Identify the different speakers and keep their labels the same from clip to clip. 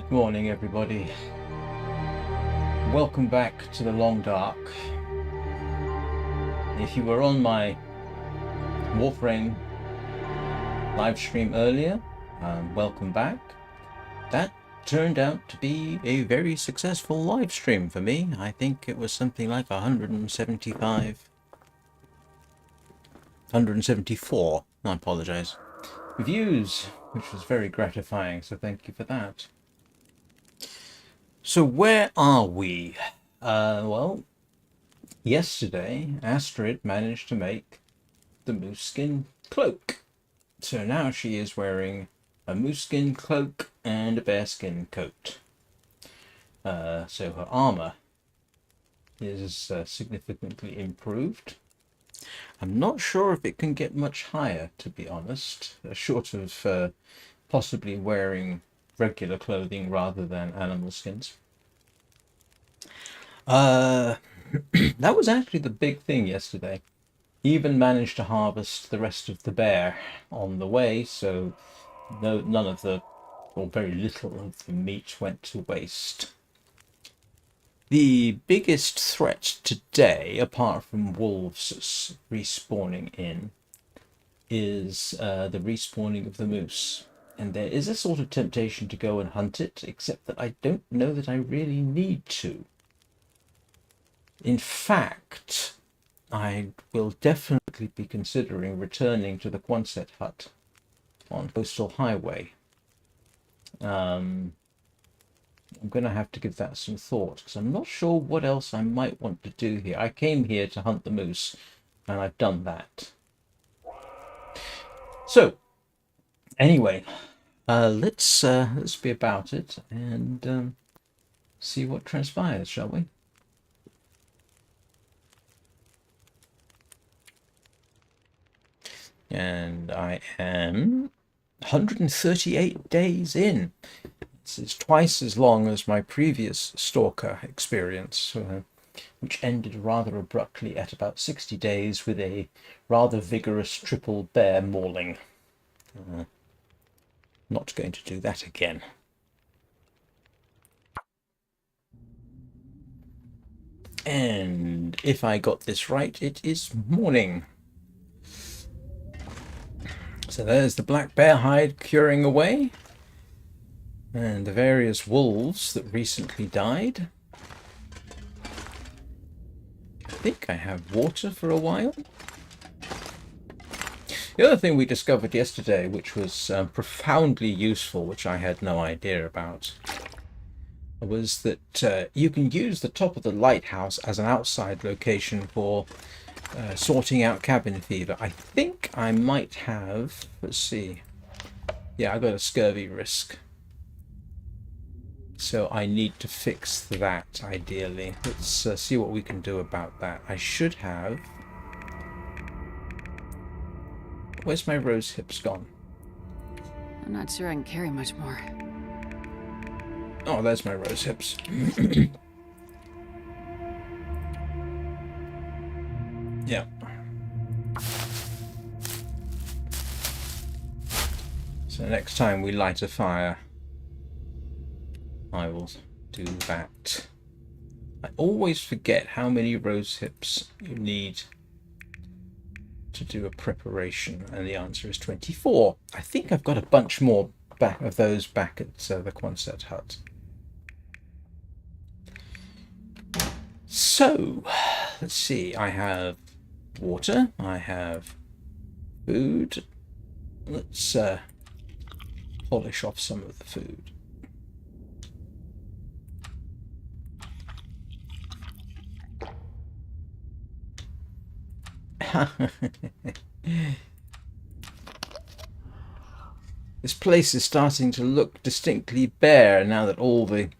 Speaker 1: Good morning, everybody. Welcome back to the Long Dark. If you were on my Warframe live stream earlier, welcome back. That turned out to be a very successful live stream for me. I think it was something like 174, I apologize, views, which was very gratifying, so thank you for that. So where are we? Well, yesterday Astrid managed to make the moose skin cloak. So now she is wearing a moose skin cloak and a bearskin coat. So her armor is significantly improved. I'm not sure if it can get much higher, to be honest, short of possibly wearing regular clothing rather than animal skins. That was actually the big thing yesterday. Even managed to harvest the rest of the bear on the way, so none of the, or very little of the meat went to waste. The biggest threat today, apart from wolves respawning in, is the respawning of the moose. And there is a sort of temptation to go and hunt it, except that I don't know that I really need to. In fact, I will definitely be considering returning to the Quonset hut on Coastal Highway. I'm going to have to give that some thought, because I'm not sure what else I might want to do here. I came here to hunt the moose, and I've done that. So, anyway, let's be about it and see what transpires, shall we? And I am 138 days in. This is twice as long as my previous stalker experience, which ended rather abruptly at about 60 days with a rather vigorous triple bear mauling. Not going to do that again. And if I got this right, it is morning. So there's the black bear hide curing away, and the various wolves that recently died. I think I have water for a while. The other thing we discovered yesterday, which was profoundly useful, which I had no idea about, was that you can use the top of the lighthouse as an outside location for sorting out cabin fever. I think I might have, let's see, yeah, I got a scurvy risk, so I need to fix that ideally. Let's see what we can do about that. I should have, where's my rose hips gone?
Speaker 2: I'm not sure I can carry much more.
Speaker 1: Oh, there's my rose hips. Yeah. So next time we light a fire, I will do that. I always forget how many rose hips you need to do a preparation, and the answer is 24. I think I've got a bunch more back of those back at the Quonset hut. So, let's see, I have water, I have food. Let's polish off some of the food. This place is starting to look distinctly bare now that all the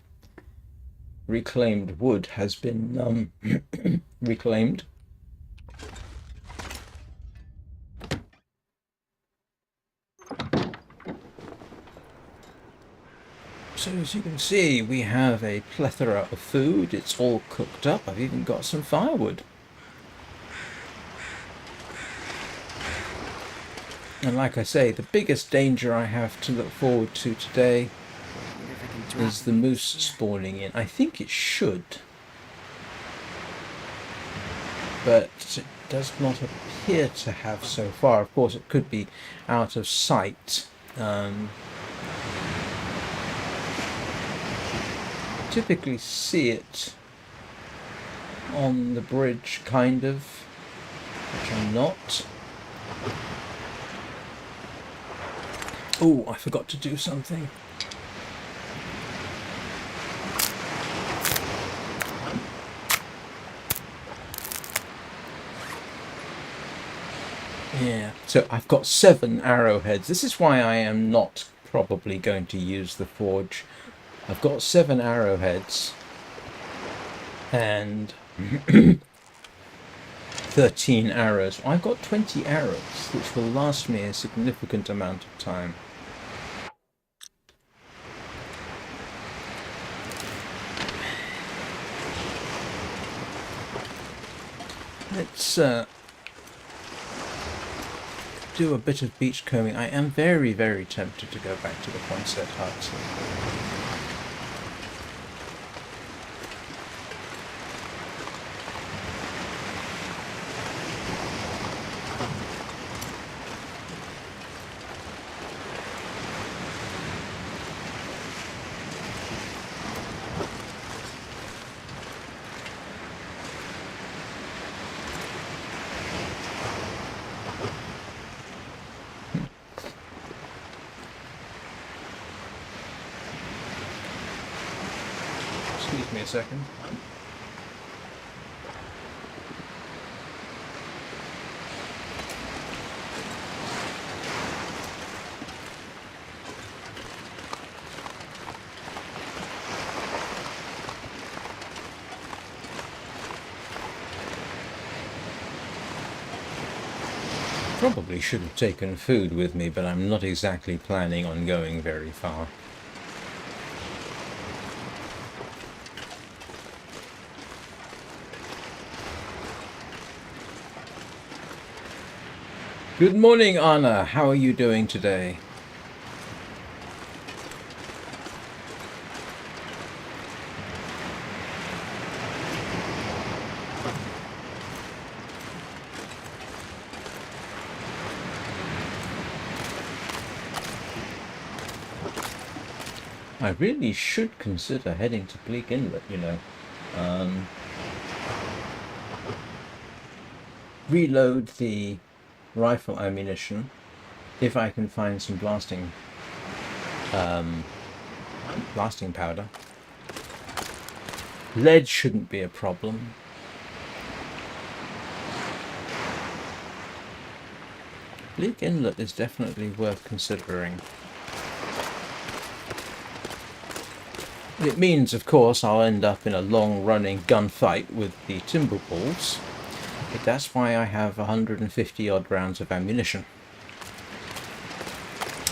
Speaker 1: reclaimed wood has been reclaimed. So as you can see, we have a plethora of food. It's all cooked up. I've even got some firewood. And like I say, the biggest danger I have to look forward to today is the moose spawning in? I think it should. But it does not appear to have so far. Of course, it could be out of sight. Typically see it on the bridge, kind of, which I'm not. Oh, I forgot to do something. Yeah, so I've got 7 arrowheads. This is why I am not probably going to use the forge. I've got 7 arrowheads and 13 arrows. I've got 20 arrows, which will last me a significant amount of time. Let's do a bit of beach combing. I am very, very tempted to go back to the Quonset hut. Excuse me a second. Probably should have taken food with me, but I'm not exactly planning on going very far. Good morning, Anna. How are you doing today? I really should consider heading to Bleak Inlet, you know. Reload the rifle ammunition if I can find some blasting powder. Lead shouldn't be a problem. Bleak Inlet is definitely worth considering. It means, of course, I'll end up in a long-running gunfight with the timber wolves, but that's why I have 150 odd rounds of ammunition.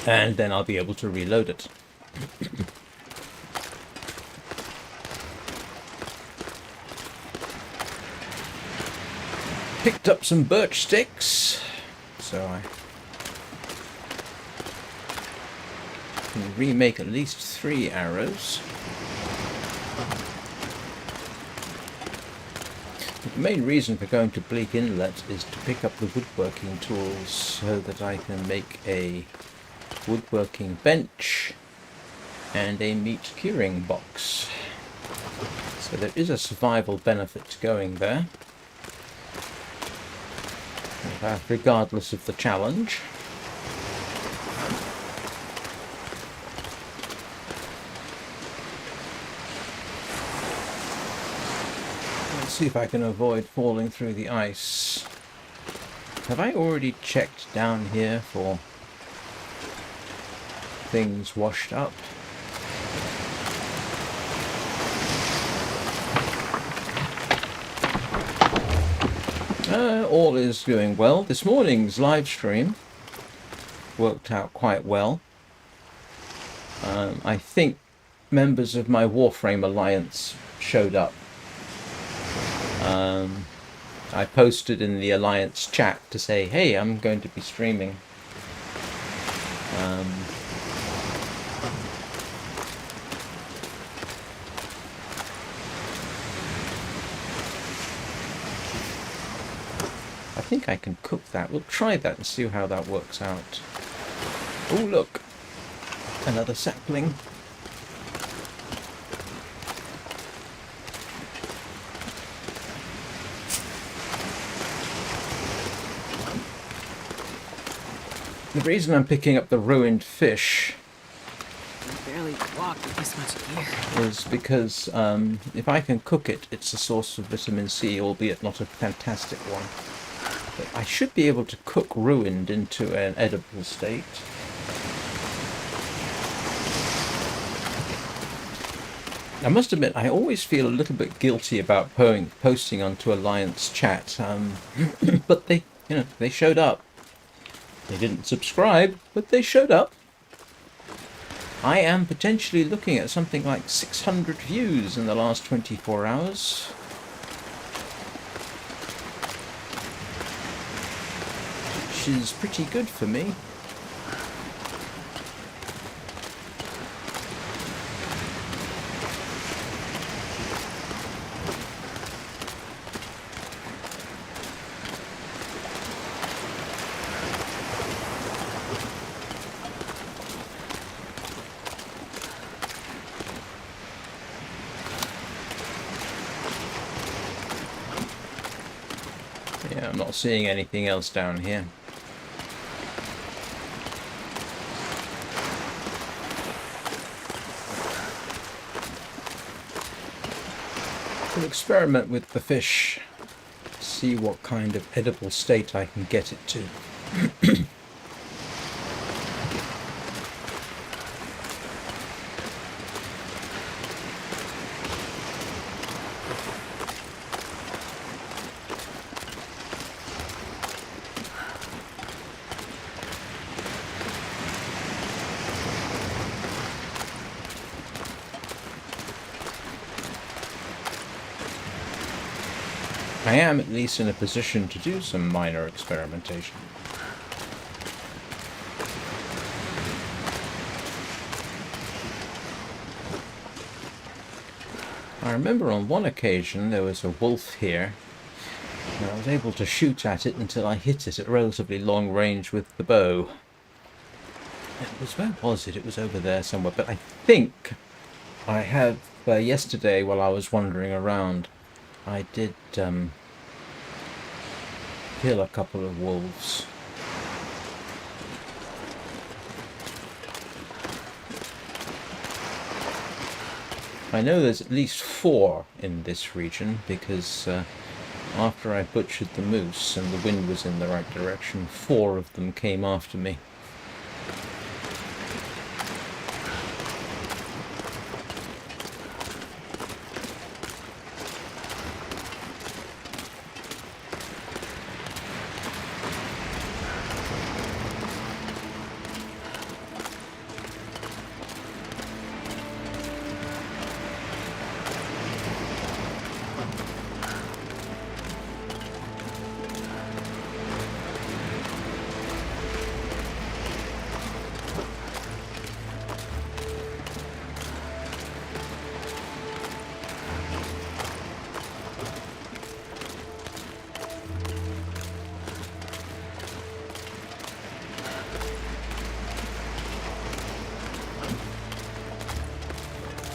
Speaker 1: And then I'll be able to reload it. Picked up some birch sticks, so I can remake at least 3 arrows. The main reason for going to Bleak Inlet is to pick up the woodworking tools so that I can make a woodworking bench and a meat curing box. So there is a survival benefit to going there, regardless of the challenge. Let's see if I can avoid falling through the ice. Have I already checked down here for things washed up? All is going well. This morning's live stream worked out quite well. I think members of my Warframe Alliance showed up. I posted in the Alliance chat to say, hey, I'm going to be streaming. think I can cook that. We'll try that and see how that works out. Oh, look! Another sapling. The reason I'm picking up the ruined fish
Speaker 2: I barely walk with this much gear.
Speaker 1: is because if I can cook it, it's a source of vitamin C, albeit not a fantastic one. But I should be able to cook ruined into an edible state. I must admit, I always feel a little bit guilty about posting onto Alliance chat, but they showed up. They didn't subscribe, but they showed up. I am potentially looking at something like 600 views in the last 24 hours. Which is pretty good for me. Yeah, I'm not seeing anything else down here. I'll experiment with the fish, see what kind of edible state I can get it to. I am at least in a position to do some minor experimentation. I remember on one occasion there was a wolf here, and I was able to shoot at it until I hit it at relatively long range with the bow. It was, where was it? It was over there somewhere, but I think I have, yesterday while I was wandering around, I did kill a couple of wolves. I know there's at least 4 in this region because after I butchered the moose and the wind was in the right direction, 4 of them came after me.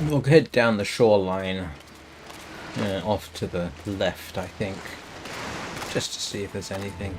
Speaker 1: We'll head down the shoreline, off to the left, I think, just to see if there's anything.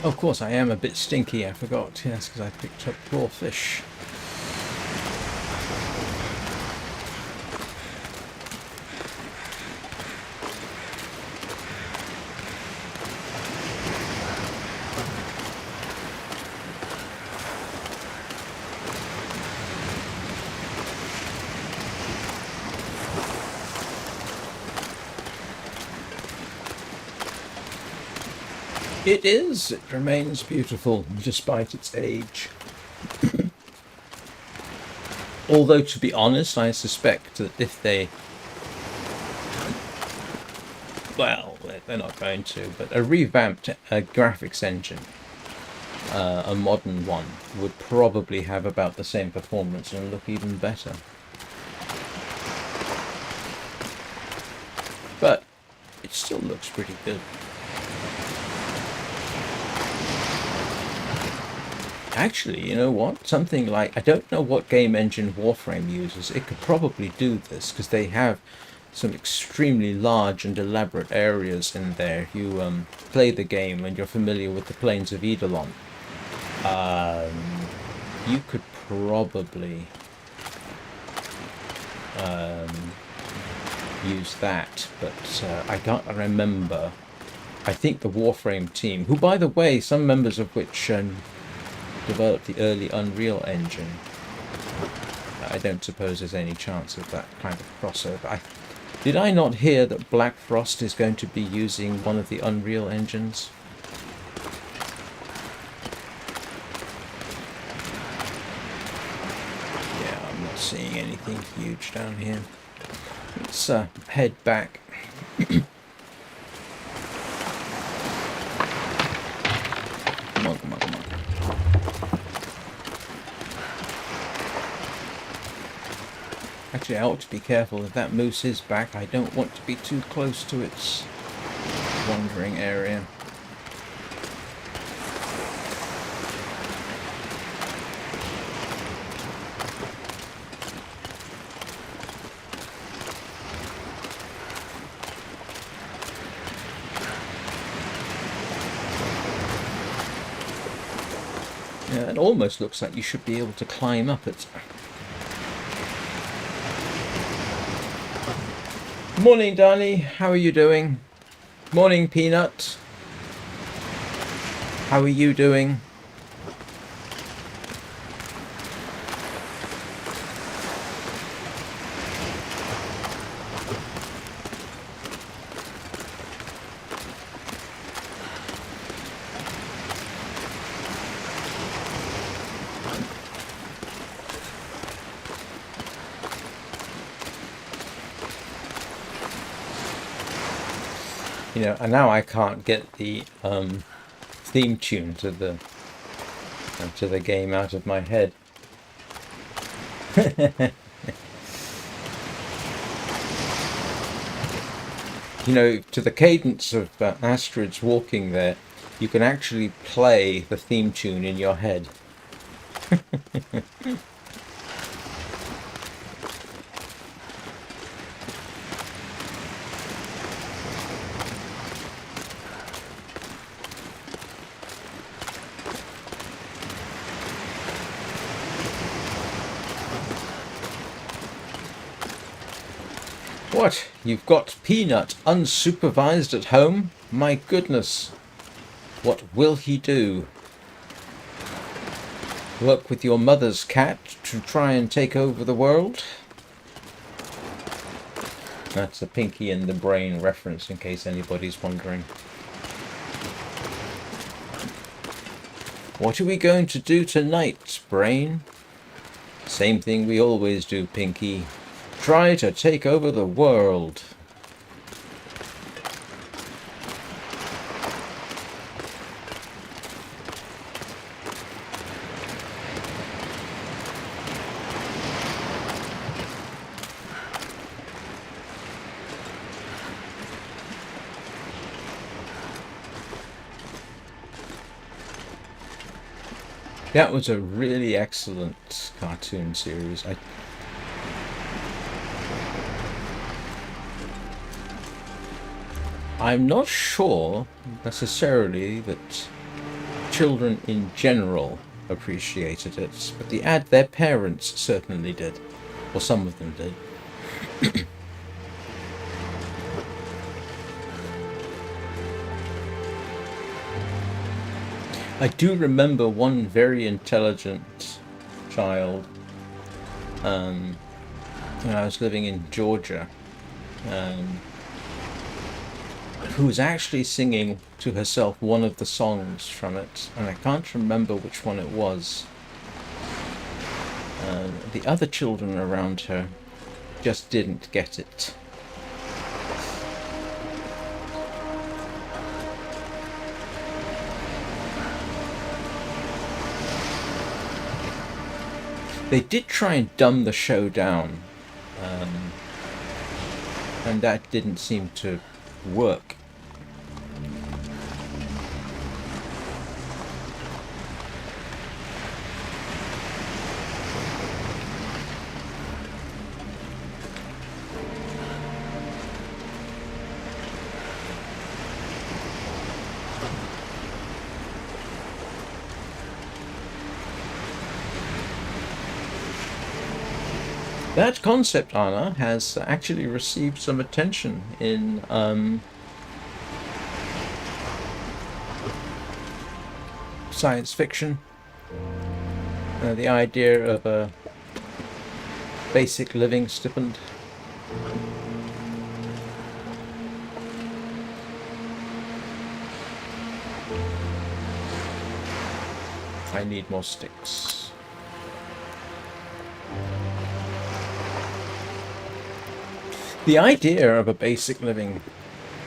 Speaker 1: Of course, I am a bit stinky, I forgot. Yes, because I picked up raw fish. It is. It remains beautiful despite its age. Although, to be honest, I suspect that if they... Well, they're not going to, but a revamped graphics engine, a modern one, would probably have about the same performance and look even better. But it still looks pretty good. Actually, you know what? Something like, I don't know what game engine Warframe uses. It could probably do this because they have some extremely large and elaborate areas in there. If you play the game and you're familiar with the Plains of Eidolon, you could probably use that, but I can't remember. I think the Warframe team, who by the way, some members of which developed the early Unreal Engine, I don't suppose there's any chance of that kind of crossover. Did I not hear that Black Frost is going to be using one of the Unreal Engines? Yeah, I'm not seeing anything huge down here. Let's head back. Come on, come on, come on. Actually, I ought to be careful. If that moose is back, I don't want to be too close to its wandering area. Yeah, it almost looks like you should be able to climb up it. Morning, Danny. How are you doing? Morning, Peanut. How are you doing? You know, and now I can't get the theme tune to the game out of my head. You know, to the cadence of Astrid's walking there, you can actually play the theme tune in your head. What? You've got Peanut unsupervised at home? My goodness. What will he do? Work with your mother's cat to try and take over the world? That's a Pinky in the Brain reference, in case anybody's wondering. What are we going to do tonight, Brain? Same thing we always do, Pinky. Try to take over the world. That was a really excellent cartoon series. I'm not sure necessarily that children in general appreciated it, but their parents certainly did, or some of them did. I do remember one very intelligent child when I was living in Georgia, who was actually singing to herself one of the songs from it, and I can't remember which one it was. The other children around her just didn't get it. They did try and dumb the show down, and that didn't seem to work. That concept armor has actually received some attention in science fiction. The idea of a basic living stipend. I need more sticks. The idea of a basic living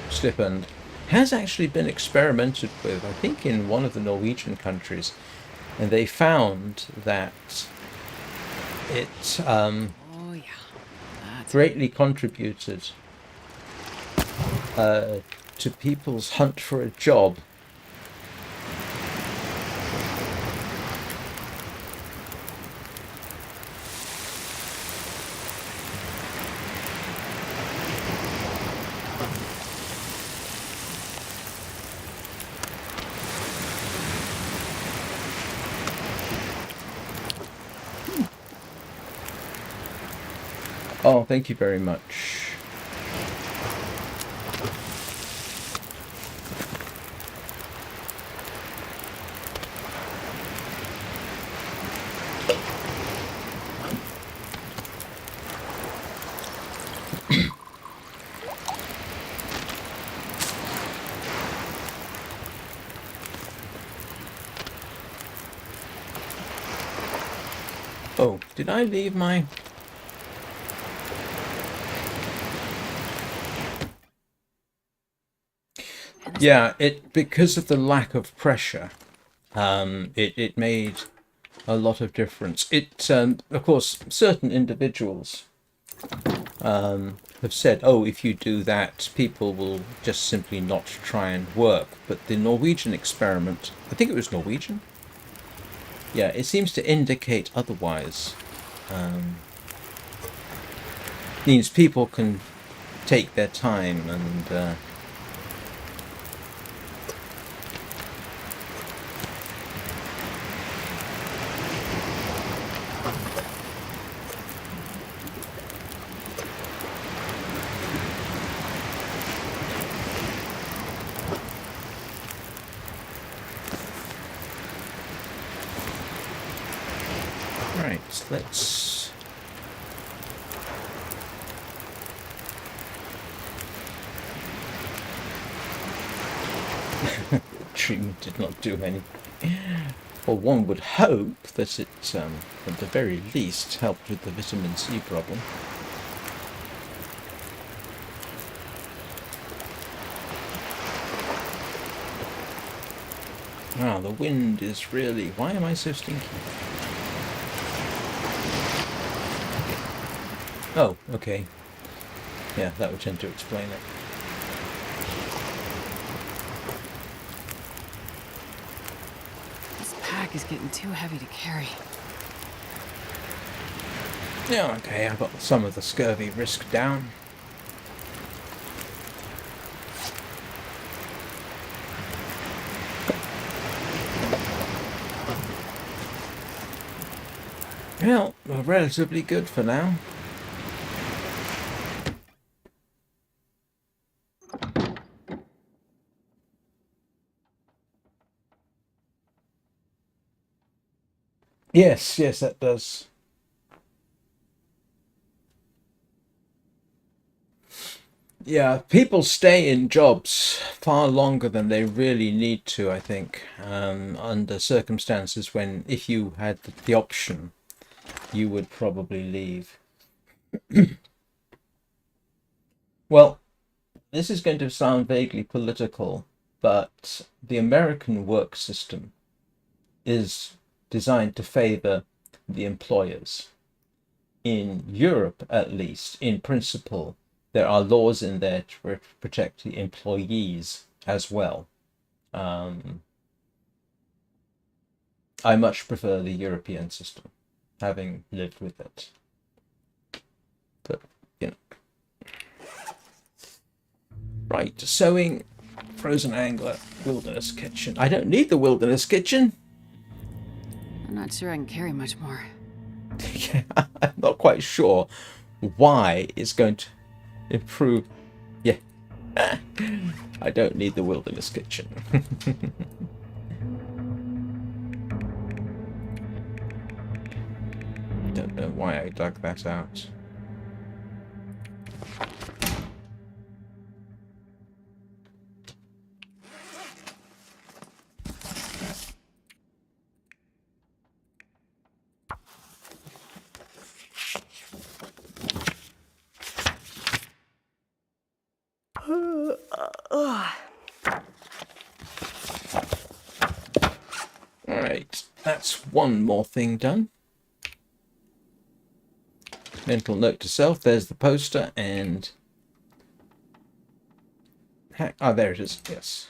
Speaker 1: stipend has actually been experimented with, I think, in one of the Norwegian countries, and they found that it greatly contributed to people's hunt for a job. Oh, thank you very much. Oh, did I leave my... Yeah, because of the lack of pressure, it made a lot of difference. Of course, certain individuals have said, oh, if you do that, people will just simply not try and work. But the Norwegian experiment, I think it was Norwegian? Yeah, it seems to indicate otherwise. Means people can take their time and... Right, let's... Treatment did not do any. Well, one would hope that it, at the very least, helped with the vitamin C problem. Ah, the wind is really... Why am I so stinky? Oh, okay. Yeah, that would tend to explain it.
Speaker 2: This pack is getting too heavy to carry.
Speaker 1: Yeah, okay, I got some of the scurvy risk down. Well, we're relatively good for now. Yes, that does. Yeah, people stay in jobs far longer than they really need to, I think, under circumstances when, if you had the option you would probably leave. Well, this is going to sound vaguely political, but the American work system is designed to favor the employers. In Europe, at least, in principle, there are laws in there to protect the employees as well. I much prefer the European system, having lived with it. But, you know. Right, sewing, frozen angler, wilderness kitchen. I don't need the wilderness kitchen.
Speaker 2: I'm not sure I can carry much more.
Speaker 1: I'm not quite sure why it's going to improve. Yeah. I don't need the wilderness kitchen. Don't know why I dug that out. Alright, that's one more thing done. Mental note to self, there's the poster, and... oh, there it is, yes.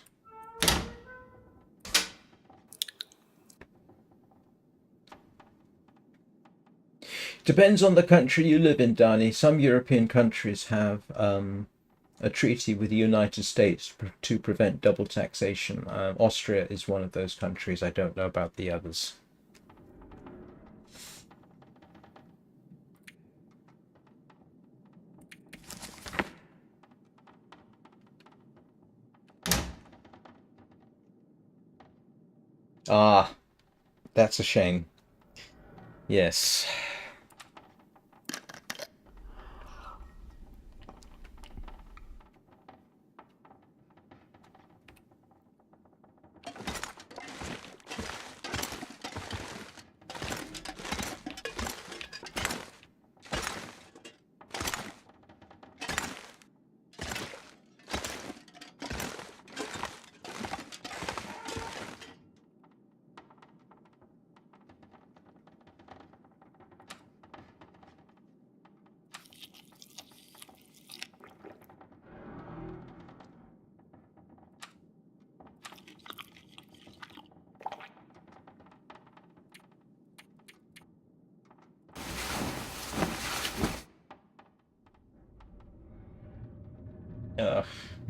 Speaker 1: Depends on the country you live in, Dani. Some European countries have a treaty with the United States to prevent double taxation. Austria is one of those countries. I don't know about the others. Ah, that's a shame. Yes.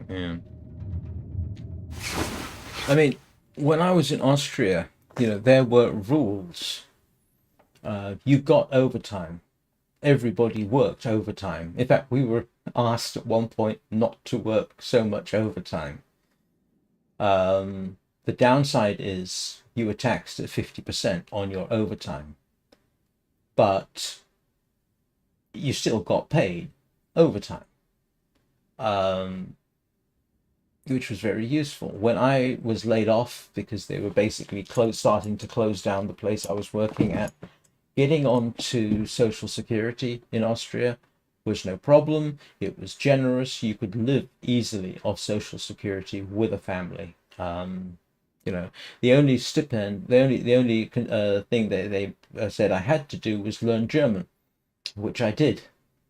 Speaker 1: Yeah. I mean, when I was in Austria, you know, there were rules. You got overtime. Everybody worked overtime. In fact, we were asked at one point not to work so much overtime. The downside is you were taxed at 50% on your overtime, but you still got paid overtime, which was very useful. When I was laid off because they were basically starting to close down the place I was working at, getting onto Social Security in Austria was no problem. It was generous. You could live easily off Social Security with a family. You know, the only stipend, the only thing that they said I had to do was learn German, which I did.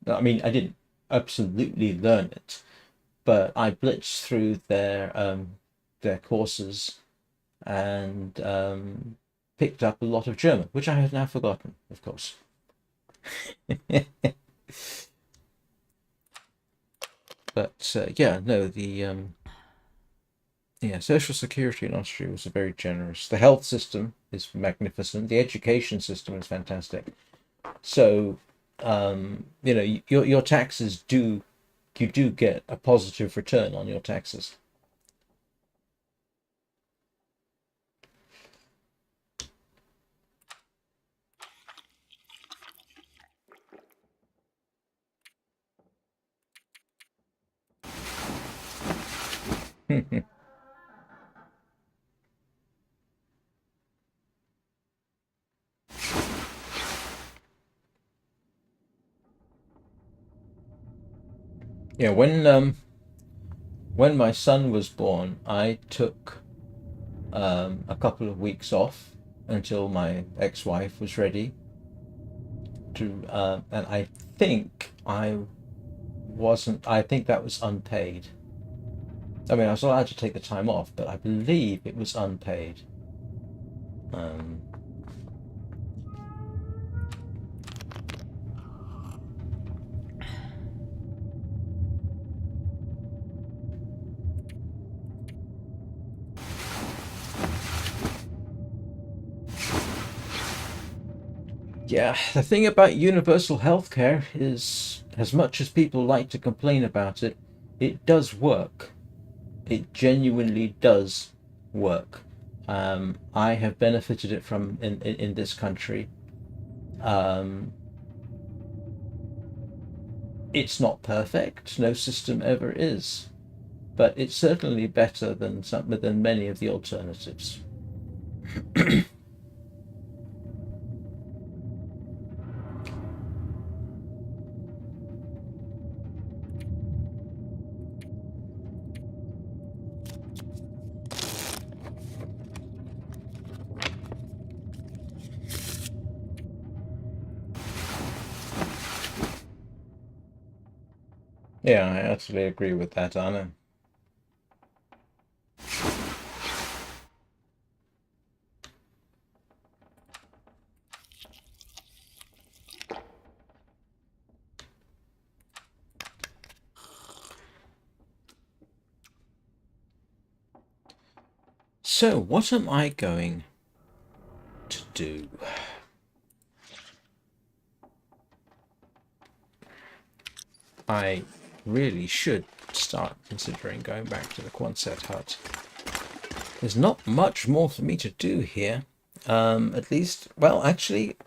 Speaker 1: I mean, I didn't absolutely learn it, but I blitzed through their courses and picked up a lot of German, which I have now forgotten, of course. But yeah, no, the yeah, Social Security in Austria was very generous. The health system is magnificent. The education system is fantastic. So, you know, your taxes you do get a positive return on your taxes. Yeah, when my son was born, I took a couple of weeks off until my ex-wife was ready to, and I think I wasn't. I think that was unpaid. I mean, I was allowed to take the time off, but I believe it was unpaid. Um, Yeah, the thing about universal healthcare is, as much as people like to complain about it, it does work. It genuinely does work. I have benefited it from in this country. Um, it's not perfect. No system ever is, but it's certainly better than many of the alternatives. Yeah, I absolutely agree with that, Anna. So, what am I going to do? I really should start considering going back to the Quonset hut. There's not much more for me to do here. At least, well, actually,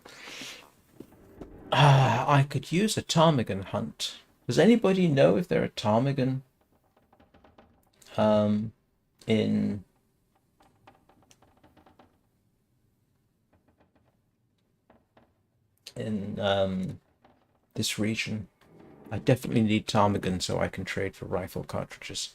Speaker 1: I could use a ptarmigan hunt. Does anybody know if there are ptarmigan in this region? I definitely need ptarmigan so I can trade for rifle cartridges.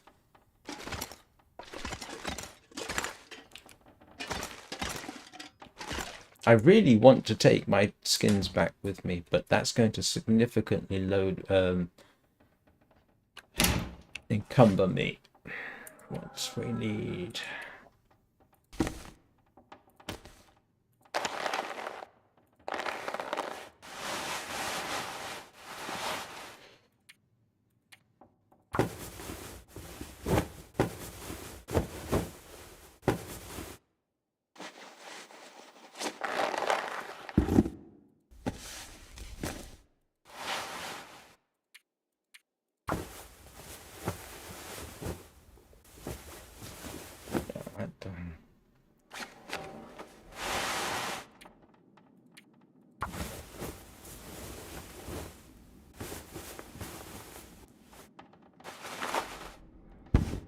Speaker 1: I really want to take my skins back with me, but that's going to significantly encumber me. What we need.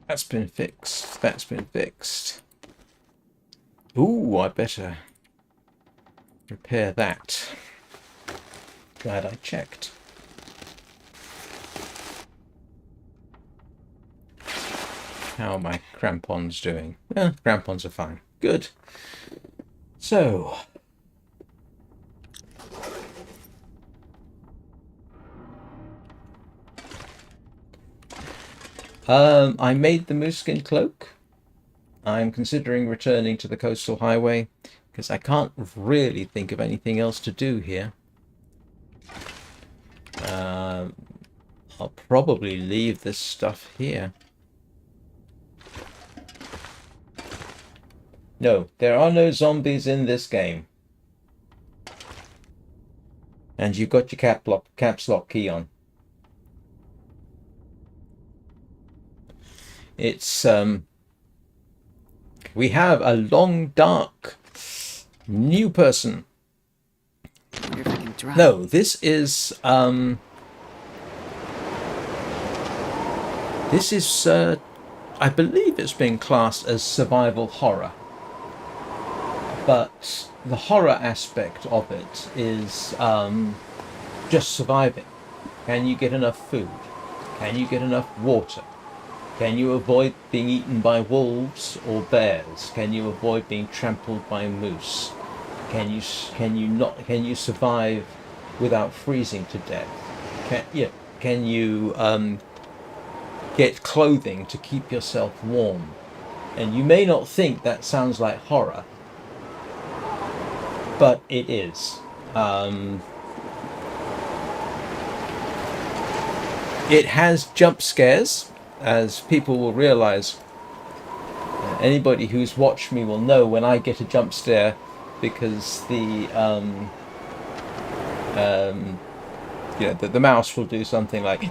Speaker 1: That's been fixed. That's been fixed. Ooh, I better repair that. Glad I checked. How are my crampons doing? Crampons are fine. Good. So, I made the moose skin cloak. I'm considering returning to the coastal highway because I can't really think of anything else to do here. I'll probably leave this stuff here. No, there are no zombies in this game. And you've got your caps lock key on. It's we have a long, dark new person.
Speaker 2: I wonder if I can drive.
Speaker 1: No, this is I believe it's been classed as survival horror. But the horror aspect of it is just surviving. Can you get enough food? Can you get enough water? Can you avoid being eaten by wolves or bears? Can you avoid being trampled by moose? Can you survive without freezing to death? Can you get clothing to keep yourself warm? And you may not think that sounds like horror, but it is. It has jump scares, as people will realize. Anybody who's watched me will know when I get a jump scare, because the mouse will do something like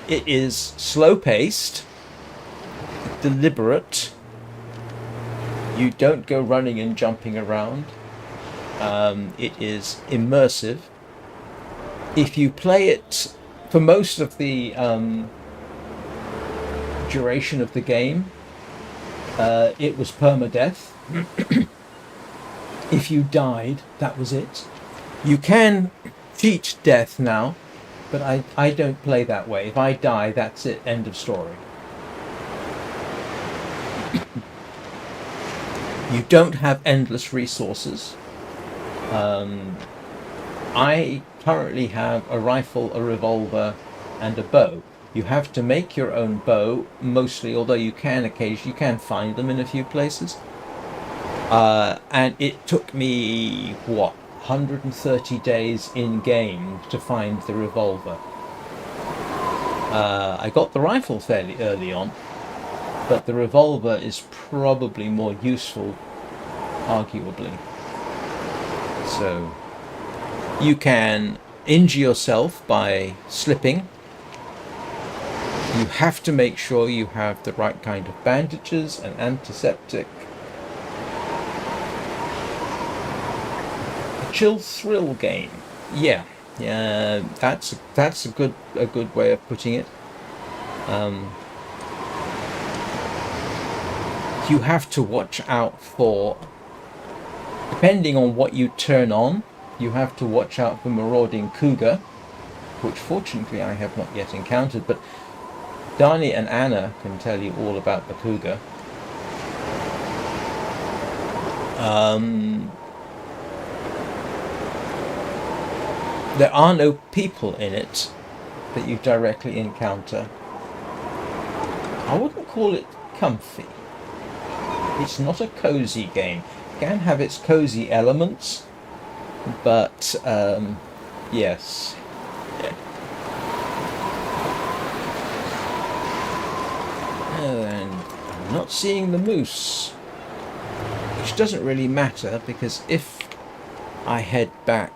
Speaker 1: it is slow paced, deliberate. You don't go running and jumping around. It is immersive. If you play it for most of the duration of the game, it was permadeath. If you died, that was it. You can cheat death now, but I don't play that way. If I die, that's it. End of story. You don't have endless resources. I currently have a rifle, a revolver, and a bow. You have to make your own bow, mostly, although you can find them in a few places. And it took me, 130 days in game to find the revolver. I got the rifle fairly early on, but the revolver is probably more useful, arguably. So you can injure yourself by slipping. You have to make sure you have the right kind of bandages and antiseptic. A chill thrill game. Yeah, that's a good way of putting it. You have to watch out for, depending on what you turn on, you have to watch out for marauding cougar, which fortunately I have not yet encountered, but Dani and Anna can tell you all about the cougar. There are no people in it that you directly encounter. I wouldn't call it comfy. It's not a cozy game. It can have its cozy elements, but yes. And I'm not seeing the moose, which doesn't really matter, because if I head back,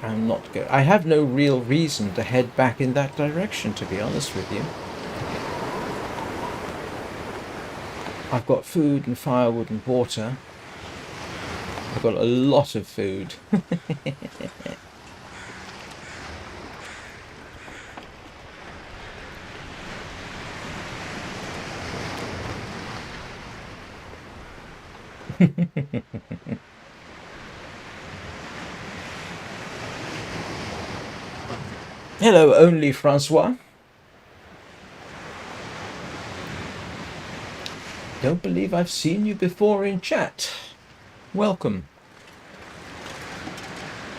Speaker 1: I have no real reason to head back in that direction, to be honest with you. I've got food and firewood and water. I've got a lot of food. Hello, only Francois. Don't believe I've seen you before in chat. Welcome.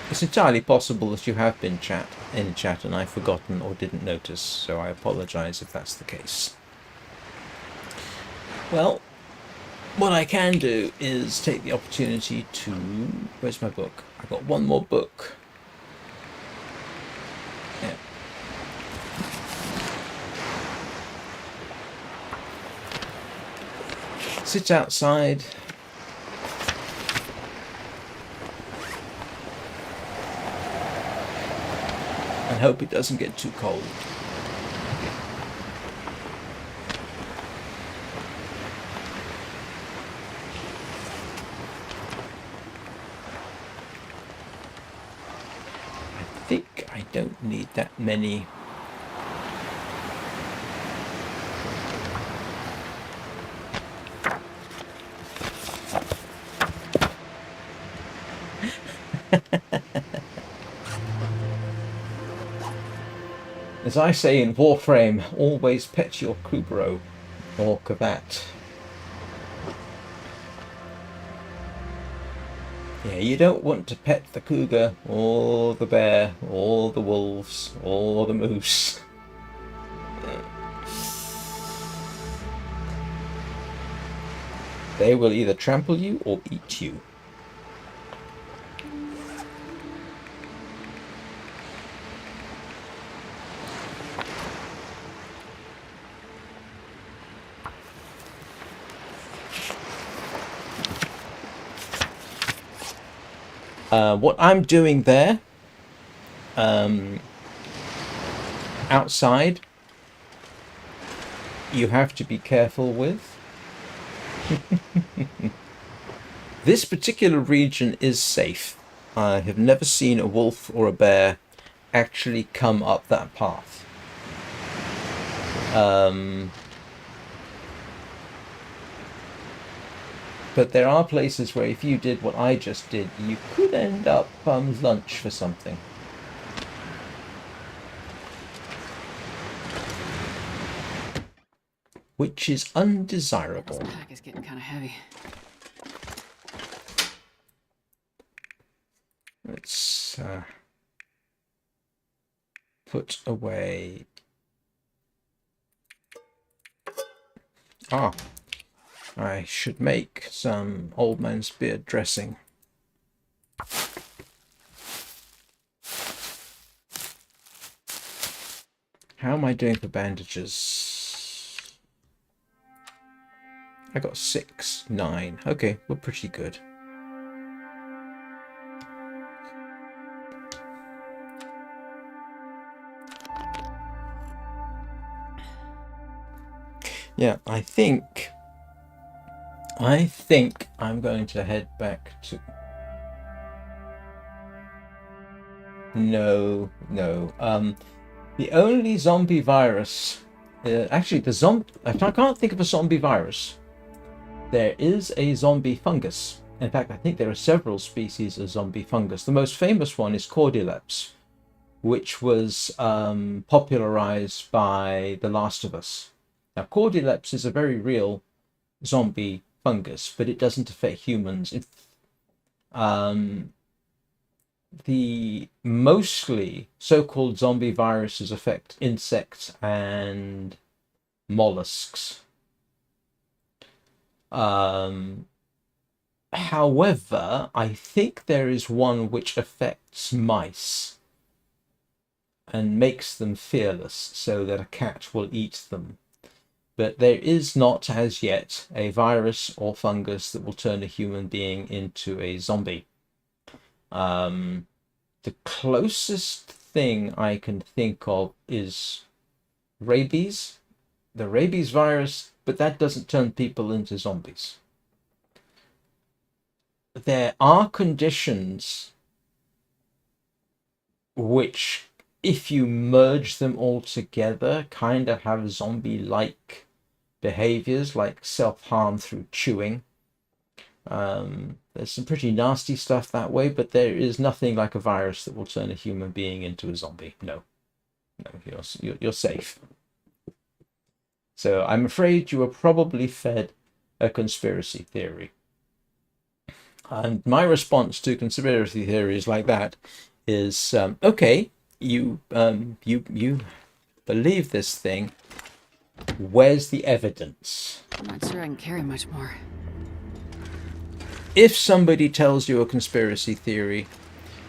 Speaker 1: It's entirely possible that you have been in chat and I've forgotten or didn't notice, so I apologize if that's the case. Well, what I can do is take the opportunity to... Where's my book? I've got one more book. Yeah. Sit outside. And hope it doesn't get too cold. I think I don't need that many. As I say in Warframe, always pet your Kubro or Kavat. Yeah, you don't want to pet the cougar or the bear or the wolves or the moose. They will either trample you or eat you. What I'm doing there, outside, you have to be careful with. This particular region is safe. I have never seen a wolf or a bear actually come up that path. But there are places where if you did what I just did, you could end up lunch for something. Which is undesirable.
Speaker 2: This pack is getting kind of heavy.
Speaker 1: Let's put away. Ah, I should make some old man's beard dressing. How am I doing for bandages? I got 6, 9. Okay, we're pretty good. Yeah, I think I'm going to head back to... No. The only zombie virus... actually, I can't think of a zombie virus. There is a zombie fungus. In fact, I think there are several species of zombie fungus. The most famous one is Cordyceps, which was popularized by The Last of Us. Now, Cordyceps is a very real zombie fungus, but it doesn't affect humans. The mostly so-called zombie viruses affect insects and mollusks. However, I think there is one which affects mice and makes them fearless so that a cat will eat them. But there is not, as yet, a virus or fungus that will turn a human being into a zombie. The closest thing I can think of is rabies. The rabies virus, but that doesn't turn people into zombies. There are conditions which, if you merge them all together, kind of have zombie-like behaviors, like self-harm through chewing. There's some pretty nasty stuff that way, but there is nothing like a virus that will turn a human being into a zombie. No, you're safe. So I'm afraid you were probably fed a conspiracy theory. And my response to conspiracy theories like that is, okay, you believe this thing. Where's the evidence?
Speaker 2: I'm not sure I can carry much more.
Speaker 1: If somebody tells you a conspiracy theory,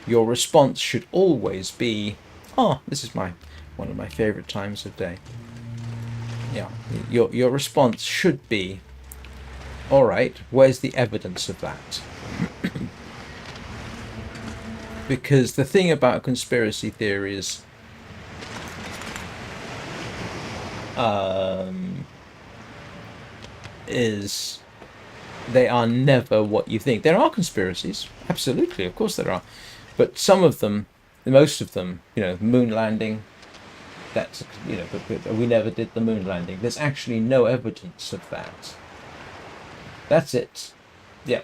Speaker 1: your response should always be, oh, this is one of my favorite times of day. Yeah, your response should be, all right, where's the evidence of that? Because the thing about conspiracy theories is they are never what you think. There are conspiracies, absolutely, of course there are, but some of them, most of them, moon landing, that's, but we never did the moon landing. There's actually no evidence of that. That's it. Yeah.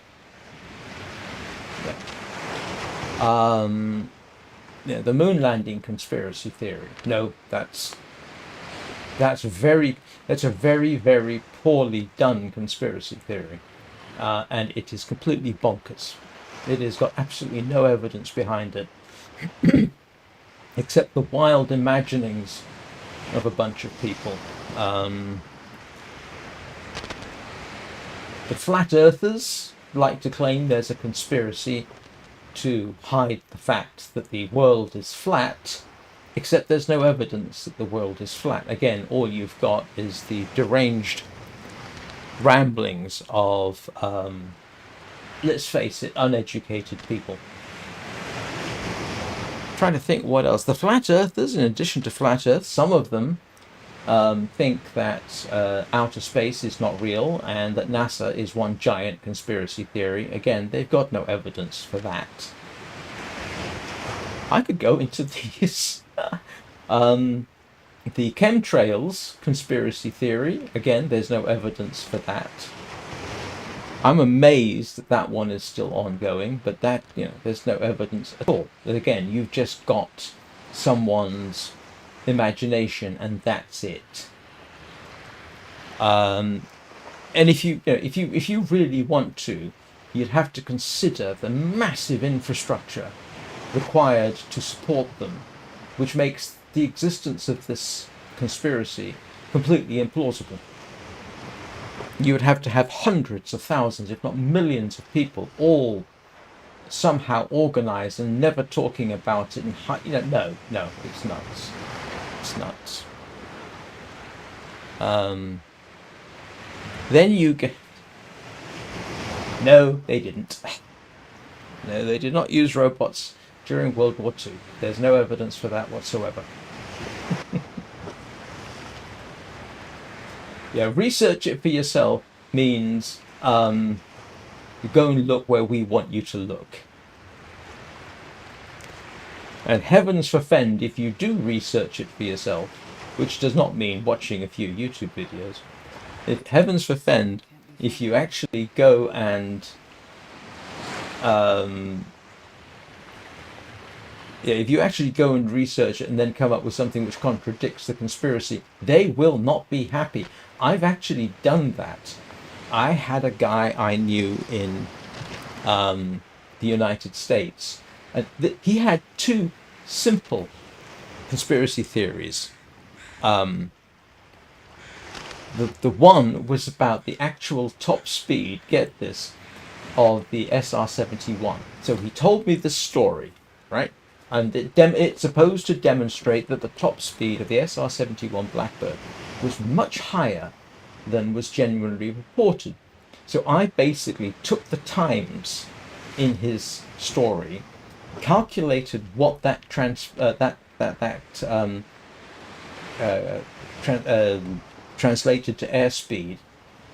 Speaker 1: Yeah, the moon landing conspiracy theory. No, that's a very very poorly done conspiracy theory, and it is completely bonkers. It has got absolutely no evidence behind it, except the wild imaginings of a bunch of people. The flat earthers like to claim there's a conspiracy to hide the fact that the world is flat, except there's no evidence that the world is flat. Again, all you've got is the deranged ramblings of, let's face it, uneducated people. Trying to think what else. The flat earthers, in addition to flat earth, some of them think that outer space is not real and that NASA is one giant conspiracy theory. Again, they've got no evidence for that. I could go into these. The chemtrails conspiracy theory. Again, there's no evidence for that. I'm amazed that that one is still ongoing, but that, there's no evidence at all. But again, you've just got someone's imagination, and that's it. And if you really want to, you'd have to consider the massive infrastructure required to support them, which makes the existence of this conspiracy completely implausible. You would have to have hundreds of thousands, if not millions of people, all somehow organized and never talking about it. And no, it's nuts. It's nuts. Then you get... No, they didn't. No, they did not use robots during World War II. There's no evidence for that whatsoever. Yeah, research it for yourself means you go and look where we want you to look. And heavens forfend if you do research it for yourself, which does not mean watching a few YouTube videos. Heavens forfend if you actually go and if you actually go and research it and then come up with something which contradicts the conspiracy, they will not be happy. I've actually done that. I had a guy I knew in the United States. He had two simple conspiracy theories. The one was about the actual top speed, get this, of the SR-71. So he told me the story, right? And it's supposed to demonstrate that the top speed of the SR-71 Blackbird was much higher than was genuinely reported. So I basically took the times in his story, calculated what that translated to airspeed,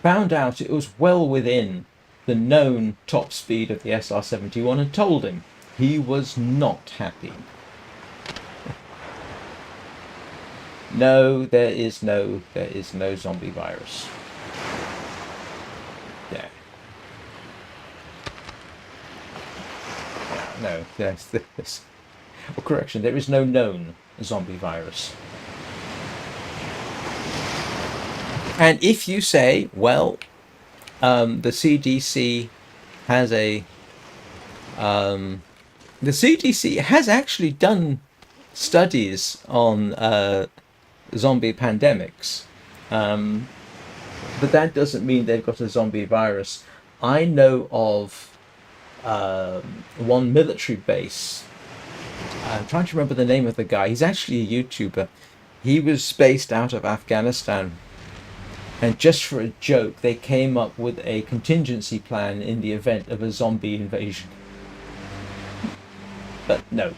Speaker 1: found out it was well within the known top speed of the SR-71, and told him. He was not happy. No, there is no zombie virus. Yeah. No, there's this. Well, correction, there is no known zombie virus. And if you say, well, the CDC has a... the CDC has actually done studies on zombie pandemics, but that doesn't mean they've got a zombie virus. I know of one military base. I'm trying to remember the name of the guy. He's actually a YouTuber. He was based out of Afghanistan. And just for a joke, they came up with a contingency plan in the event of a zombie invasion. But no.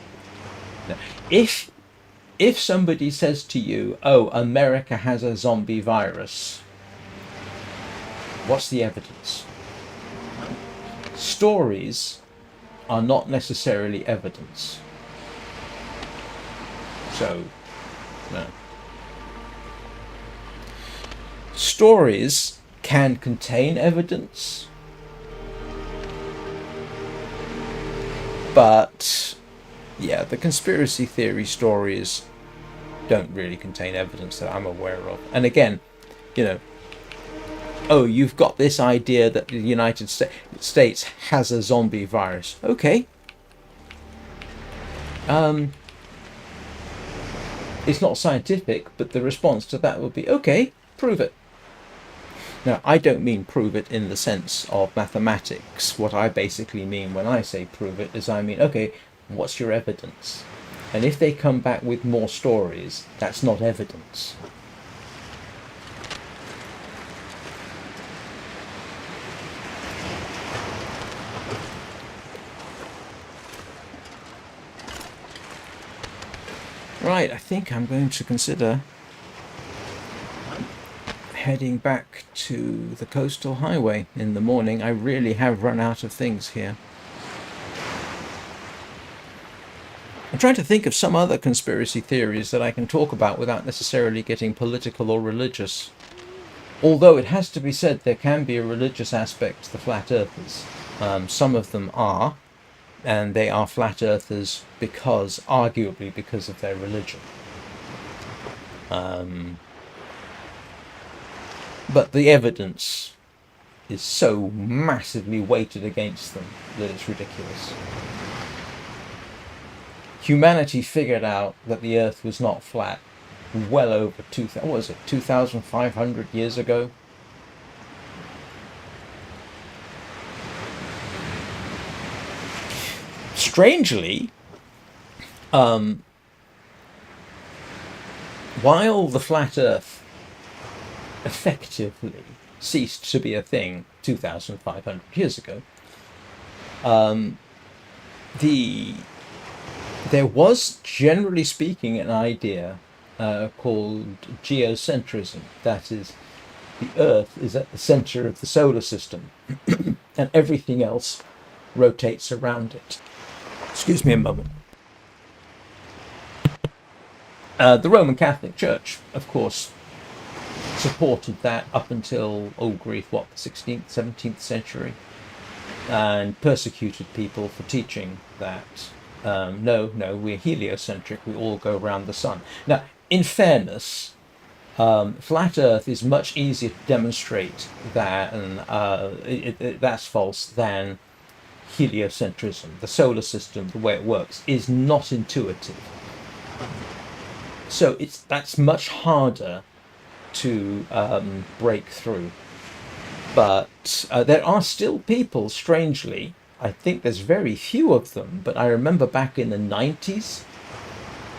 Speaker 1: If somebody says to you, oh, America has a zombie virus, what's the evidence? Stories are not necessarily evidence. So, no. Stories can contain evidence, but Yeah, the conspiracy theory stories don't really contain evidence that I'm aware of. And again, you know, oh, you've got this idea that the United States has a zombie virus. Okay. It's not scientific, but the response to that would be, okay, prove it. Now, I don't mean prove it in the sense of mathematics. What I basically mean when I say prove it is I mean, okay, what's your evidence? And if they come back with more stories, that's not evidence. Right, I think I'm going to consider heading back to the coastal highway in the morning. I really have run out of things here. I'm trying to think of some other conspiracy theories that I can talk about without necessarily getting political or religious. Although it has to be said there can be a religious aspect to the flat earthers. Some of them are, and they are flat earthers because, arguably, because of their religion. But the evidence is so massively weighted against them that it's ridiculous. Humanity figured out that the Earth was not flat well over 2,500 years ago. Strangely, while the flat Earth effectively ceased to be a thing 2,500 years ago, there was, generally speaking, an idea called geocentrism. That is, the Earth is at the center of the solar system, and everything else rotates around it. Excuse me a moment. The Roman Catholic Church, of course, supported that up until, oh grief, what, the 16th, 17th century, and persecuted people for teaching that no, we're heliocentric, we all go around the sun. Now, in fairness, flat Earth is much easier to demonstrate that, and that's false, than heliocentrism. The solar system, the way it works, is not intuitive. So that's much harder to break through. But there are still people, strangely, I think there's very few of them, but I remember back in the 90s,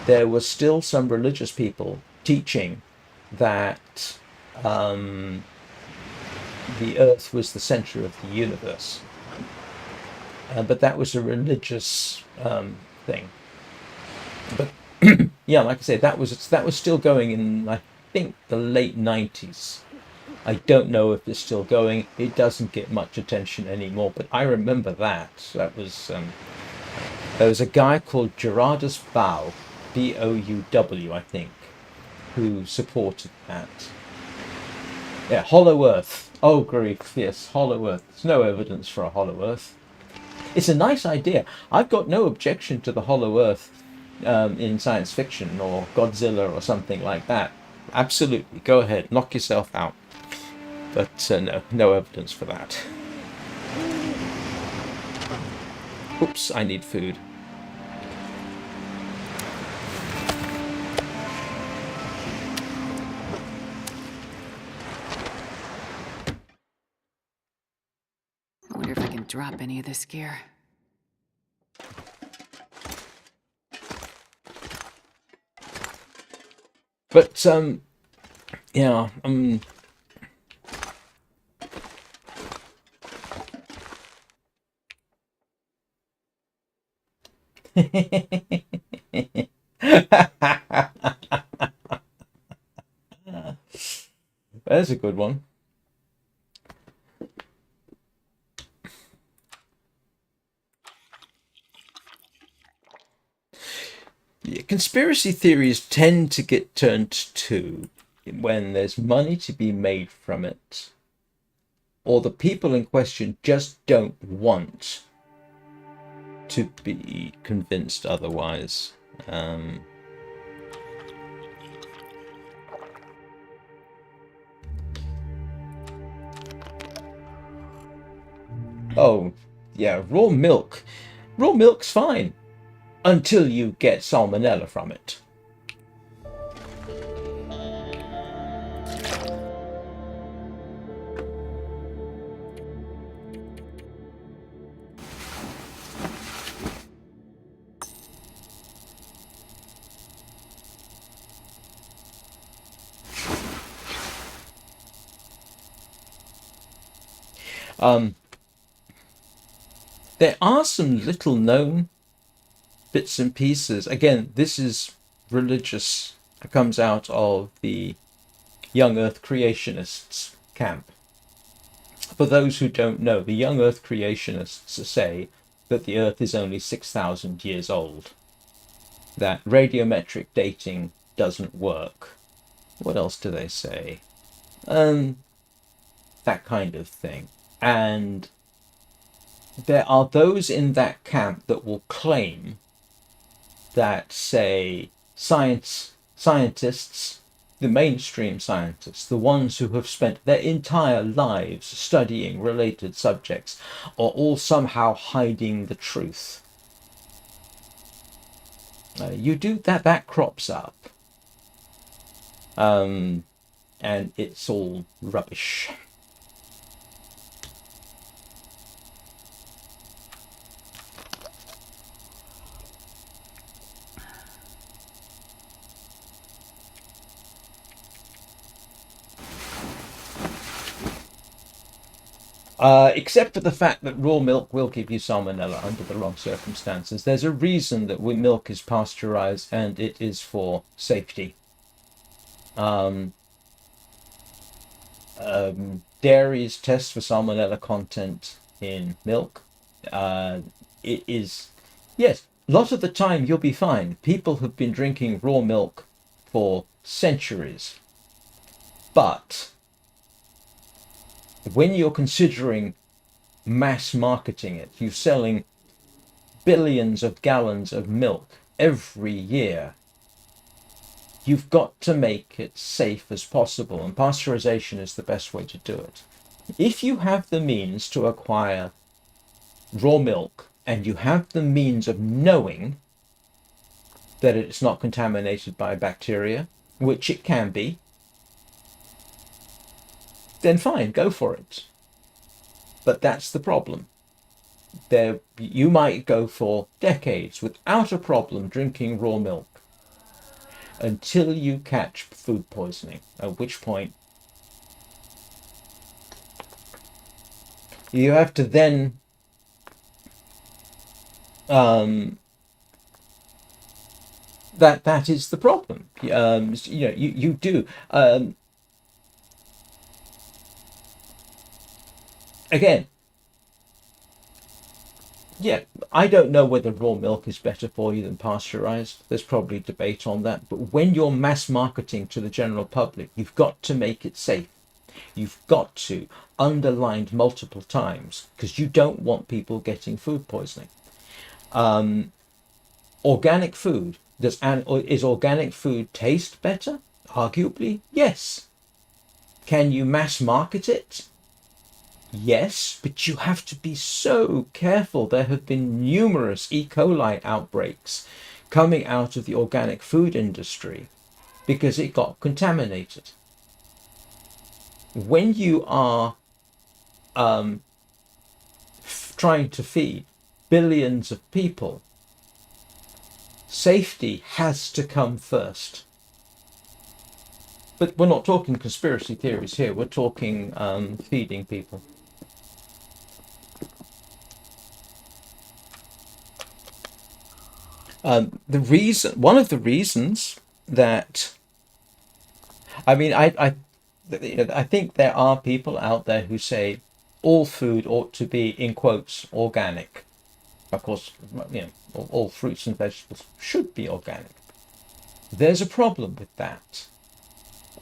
Speaker 1: there was still some religious people teaching that the Earth was the center of the universe. But that was a religious thing. But yeah, like I say, that was still going in, I think, the late 90s. I don't know if it's still going. It doesn't get much attention anymore, but I remember that. That was there was a guy called Gerardus Bow, Bouw, I think, who supported that. Yeah, Hollow Earth. Oh grief, yes, Hollow Earth. There's no evidence for a Hollow Earth. It's a nice idea. I've got no objection to the Hollow Earth in science fiction or Godzilla or something like that. Absolutely, go ahead, knock yourself out. But no evidence for that. Oops, I need food.
Speaker 2: I wonder if I can drop any of this gear.
Speaker 1: But yeah, There's a good one. Yeah, conspiracy theories tend to get turned to when there's money to be made from it, or the people in question just don't want to be convinced otherwise. Oh, yeah, raw milk. Raw milk's fine until you get salmonella from it. There are some little known bits and pieces. Again, this is religious. It comes out of the young earth creationists camp. For those who don't know, the young earth creationists say that the earth is only 6,000 years old, that radiometric dating doesn't work. What else do they say? That kind of thing. And there are those in that camp that will claim that, say, scientists, the mainstream scientists, the ones who have spent their entire lives studying related subjects, are all somehow hiding the truth. You do that crops up. And it's all rubbish. Except for the fact that raw milk will give you salmonella under the wrong circumstances. There's a reason that milk is pasteurized, and it is for safety. Dairies test for salmonella content in milk. It is, yes, a lot of the time you'll be fine. People have been drinking raw milk for centuries. But when you're considering mass marketing it, you're selling billions of gallons of milk every year. You've got to make it safe as possible, and pasteurization is the best way to do it. If you have the means to acquire raw milk, and you have the means of knowing that it's not contaminated by bacteria, which it can be, then fine, go for it. But that's the problem. You might go for decades without a problem drinking raw milk until you catch food poisoning, at which point you have to then that is the problem. You do. Again, yeah, I don't know whether raw milk is better for you than pasteurized. There's probably debate on that. But when you're mass marketing to the general public, you've got to make it safe. You've got to, underlined multiple times, because you don't want people getting food poisoning. Organic food, is organic food taste better? Arguably, yes. Can you mass market it? Yes, but you have to be so careful. There have been numerous E. coli outbreaks coming out of the organic food industry because it got contaminated. When you are trying to feed billions of people, safety has to come first. But we're not talking conspiracy theories here. We're talking feeding people. One of the reasons that, I mean, I think there are people out there who say all food ought to be, in quotes, organic. Of course, all fruits and vegetables should be organic. There's a problem with that.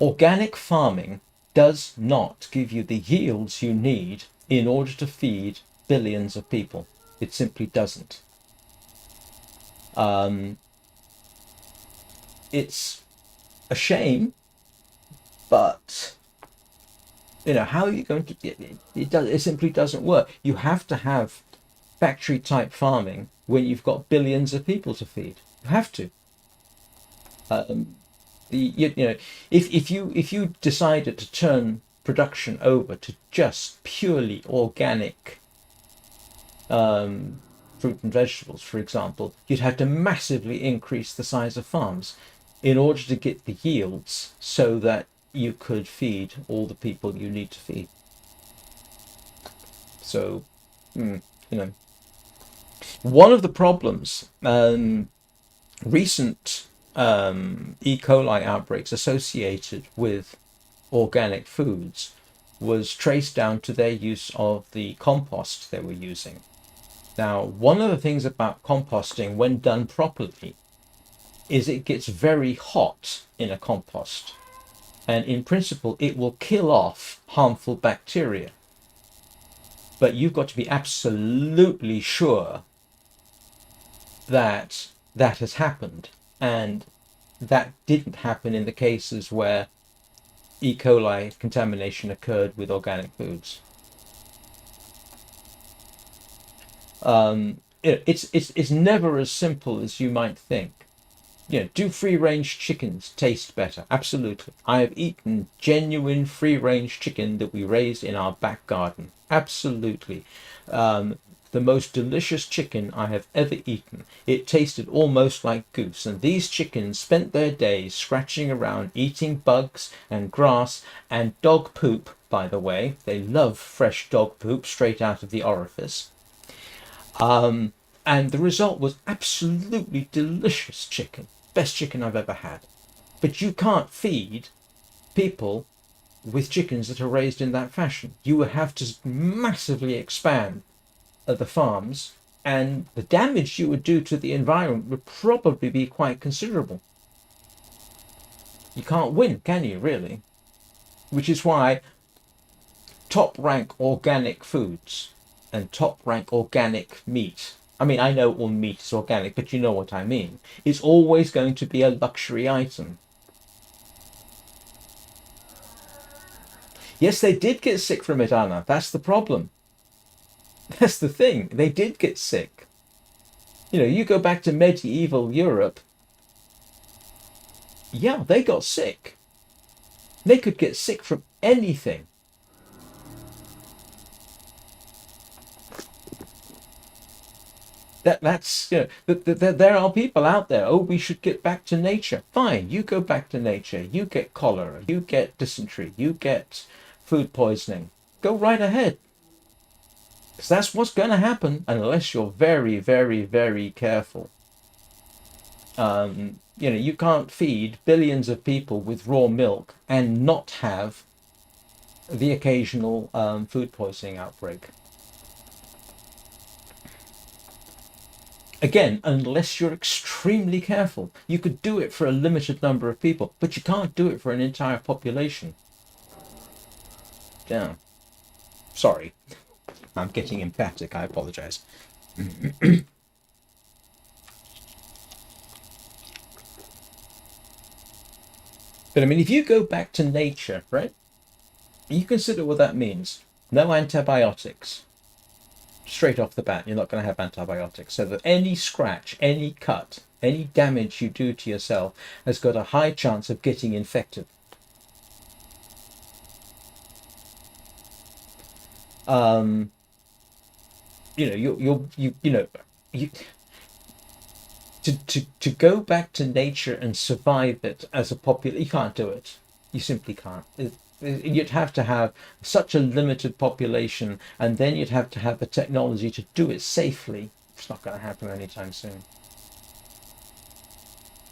Speaker 1: Organic farming does not give you the yields you need in order to feed billions of people. It simply doesn't. It's a shame, but how are you going to? It simply doesn't work. You have to have factory type farming when you've got billions of people to feed. You have to. If you decided to turn production over to just purely organic fruit and vegetables, for example, you'd have to massively increase the size of farms in order to get the yields so that you could feed all the people you need to feed. So, you know, one of the problems, recent E. coli outbreaks associated with organic foods was traced down to their use of the compost they were using. Now, one of the things about composting, when done properly, is it gets very hot in a compost. And in principle, it will kill off harmful bacteria. But you've got to be absolutely sure that that has happened. And that didn't happen in the cases where E. coli contamination occurred with organic foods. It's never as simple as you might think. Do free-range chickens taste better? Absolutely. I have eaten genuine free-range chicken that we raised in our back garden. Absolutely. The most delicious chicken I have ever eaten. It tasted almost like goose, and these chickens spent their days scratching around, eating bugs and grass and dog poop, by the way. They love fresh dog poop straight out of the orifice. And the result was absolutely delicious chicken. Best chicken I've ever had. But you can't feed people with chickens that are raised in that fashion. You would have to massively expand the farms, and the damage you would do to the environment would probably be quite considerable. You can't win, can you, really? Which is why top rank organic foods and top rank organic meat, I mean, I know all meat is organic, but you know what I mean, it's always going to be a luxury item. Yes, they did get sick from it, Anna. That's the problem. That's the thing. They did get sick. You go back to medieval Europe. Yeah, they got sick. They could get sick from anything. That's there are people out there. Oh, we should get back to nature. Fine, you go back to nature. You get cholera. You get dysentery. You get food poisoning. Go right ahead. Because that's what's going to happen unless you're very, very, very careful. You can't feed billions of people with raw milk and not have the occasional food poisoning outbreak. Again, unless you're extremely careful. You could do it for a limited number of people, but you can't do it for an entire population. Yeah. Sorry. I'm getting emphatic. I apologize. But I mean, if you go back to nature, right? You consider what that means. No antibiotics. Straight off the bat, you're not going to have antibiotics. So that any scratch, any cut, any damage you do to yourself has got a high chance of getting infected. To go back to nature and survive it as a population, you can't do it. You simply can't. You'd have to have such a limited population, and then you'd have to have the technology to do it safely. It's not going to happen anytime soon.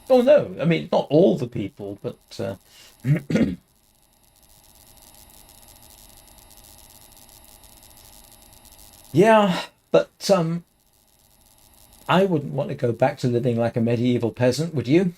Speaker 1: Oh no, I mean, not all the people, but yeah, but I wouldn't want to go back to living like a medieval peasant, would you?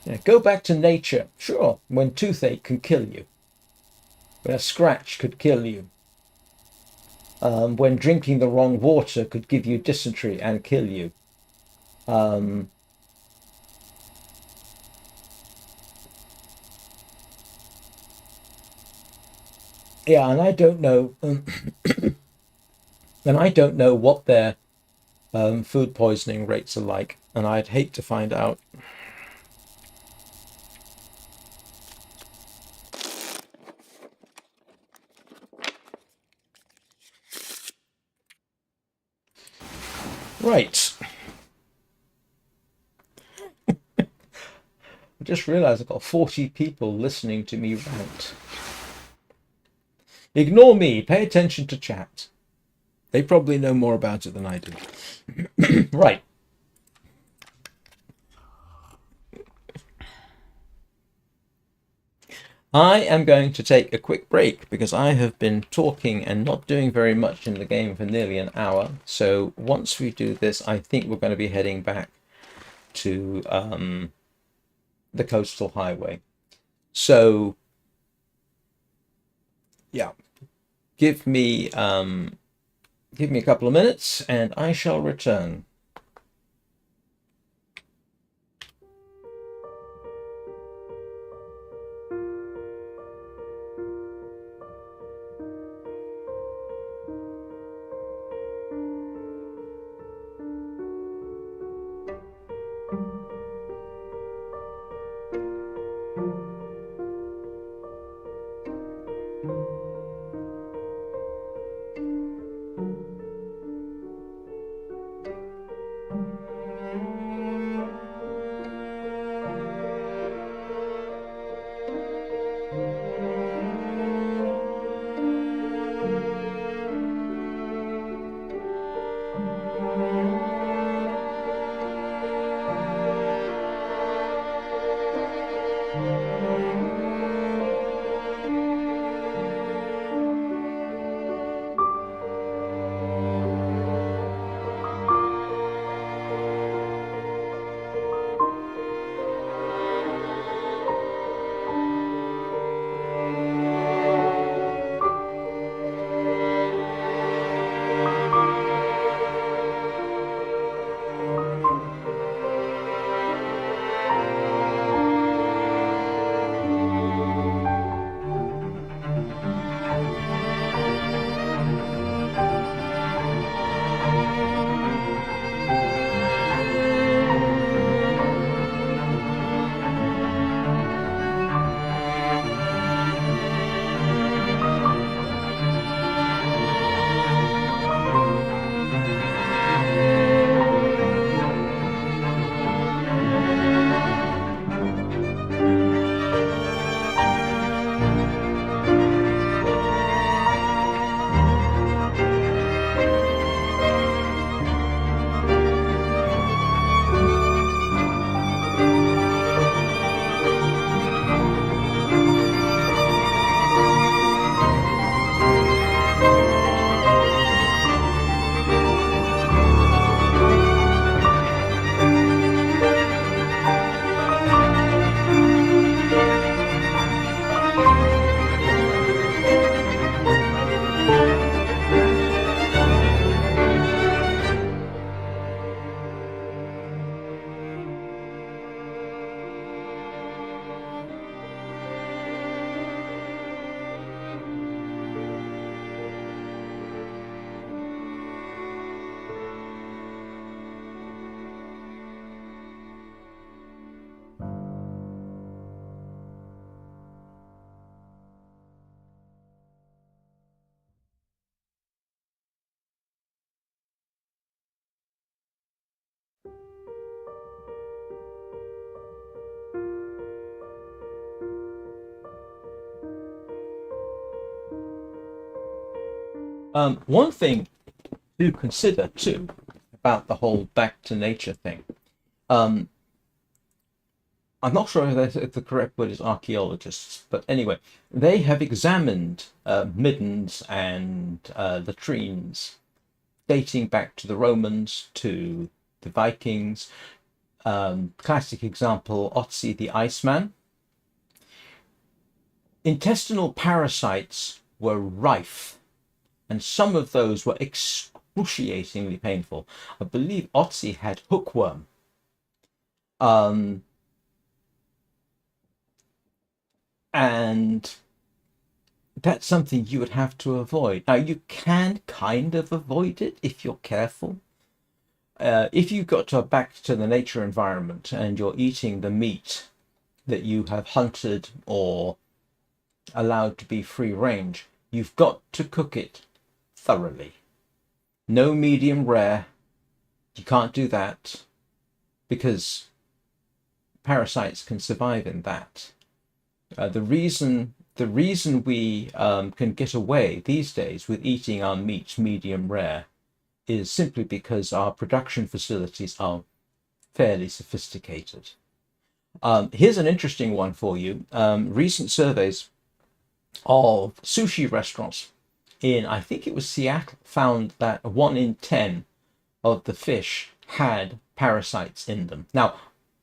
Speaker 1: Yeah, go back to nature. Sure, when toothache can kill you, when a scratch could kill you, when drinking the wrong water could give you dysentery and kill you. Yeah, and I don't know, and I don't know what their food poisoning rates are like, and I'd hate to find out. Right. I just realized I've got 40 people listening to me rant. Ignore me, pay attention to chat. They probably know more about it than I do. Right. I am going to take a quick break because I have been talking and not doing very much in the game for nearly an hour. So once we do this, I think we're going to be heading back to the coastal highway. So yeah, give me a couple of minutes and I shall return. One thing to consider too about the whole back to nature thing. Um, I'm not sure if the correct word is archaeologists, but anyway, they have examined middens and latrines dating back to the Romans, to the Vikings, Classic example, Otzi the Iceman. Intestinal parasites were rife, and some of those were excruciatingly painful. I believe Otzi had hookworm. And that's something you would have to avoid. Now, you can kind of avoid it if you're careful. If you got back to the nature environment and you're eating the meat that you have hunted or allowed to be free range, you've got to cook it thoroughly. No medium rare. You can't do that because parasites can survive in that. The reason we can get away these days with eating our meat medium rare is simply because our production facilities are fairly sophisticated. Here's an interesting one for you. Recent surveys of sushi restaurants in, I think it was Seattle, found that 1 in 10 of the fish had parasites in them. Now,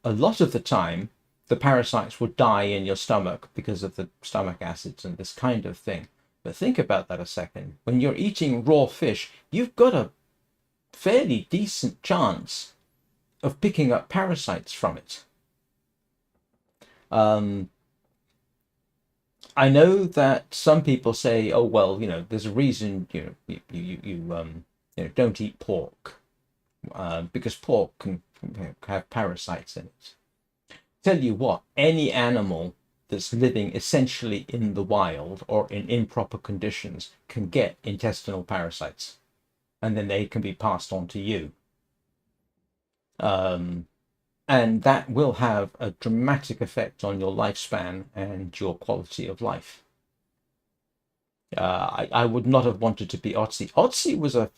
Speaker 1: a lot of the time, the parasites would die in your stomach because of the stomach acids and this kind of thing. But think about that a second. When you're eating raw fish, you've got a fairly decent chance of picking up parasites from it. I know that some people say, "Oh well, there's a reason you don't eat pork because pork can have parasites in it." Tell you what, any animal that's living essentially in the wild or in improper conditions can get intestinal parasites, and then they can be passed on to you. And that will have a dramatic effect on your lifespan and your quality of life. I would not have wanted to be Otzi. Otzi was a...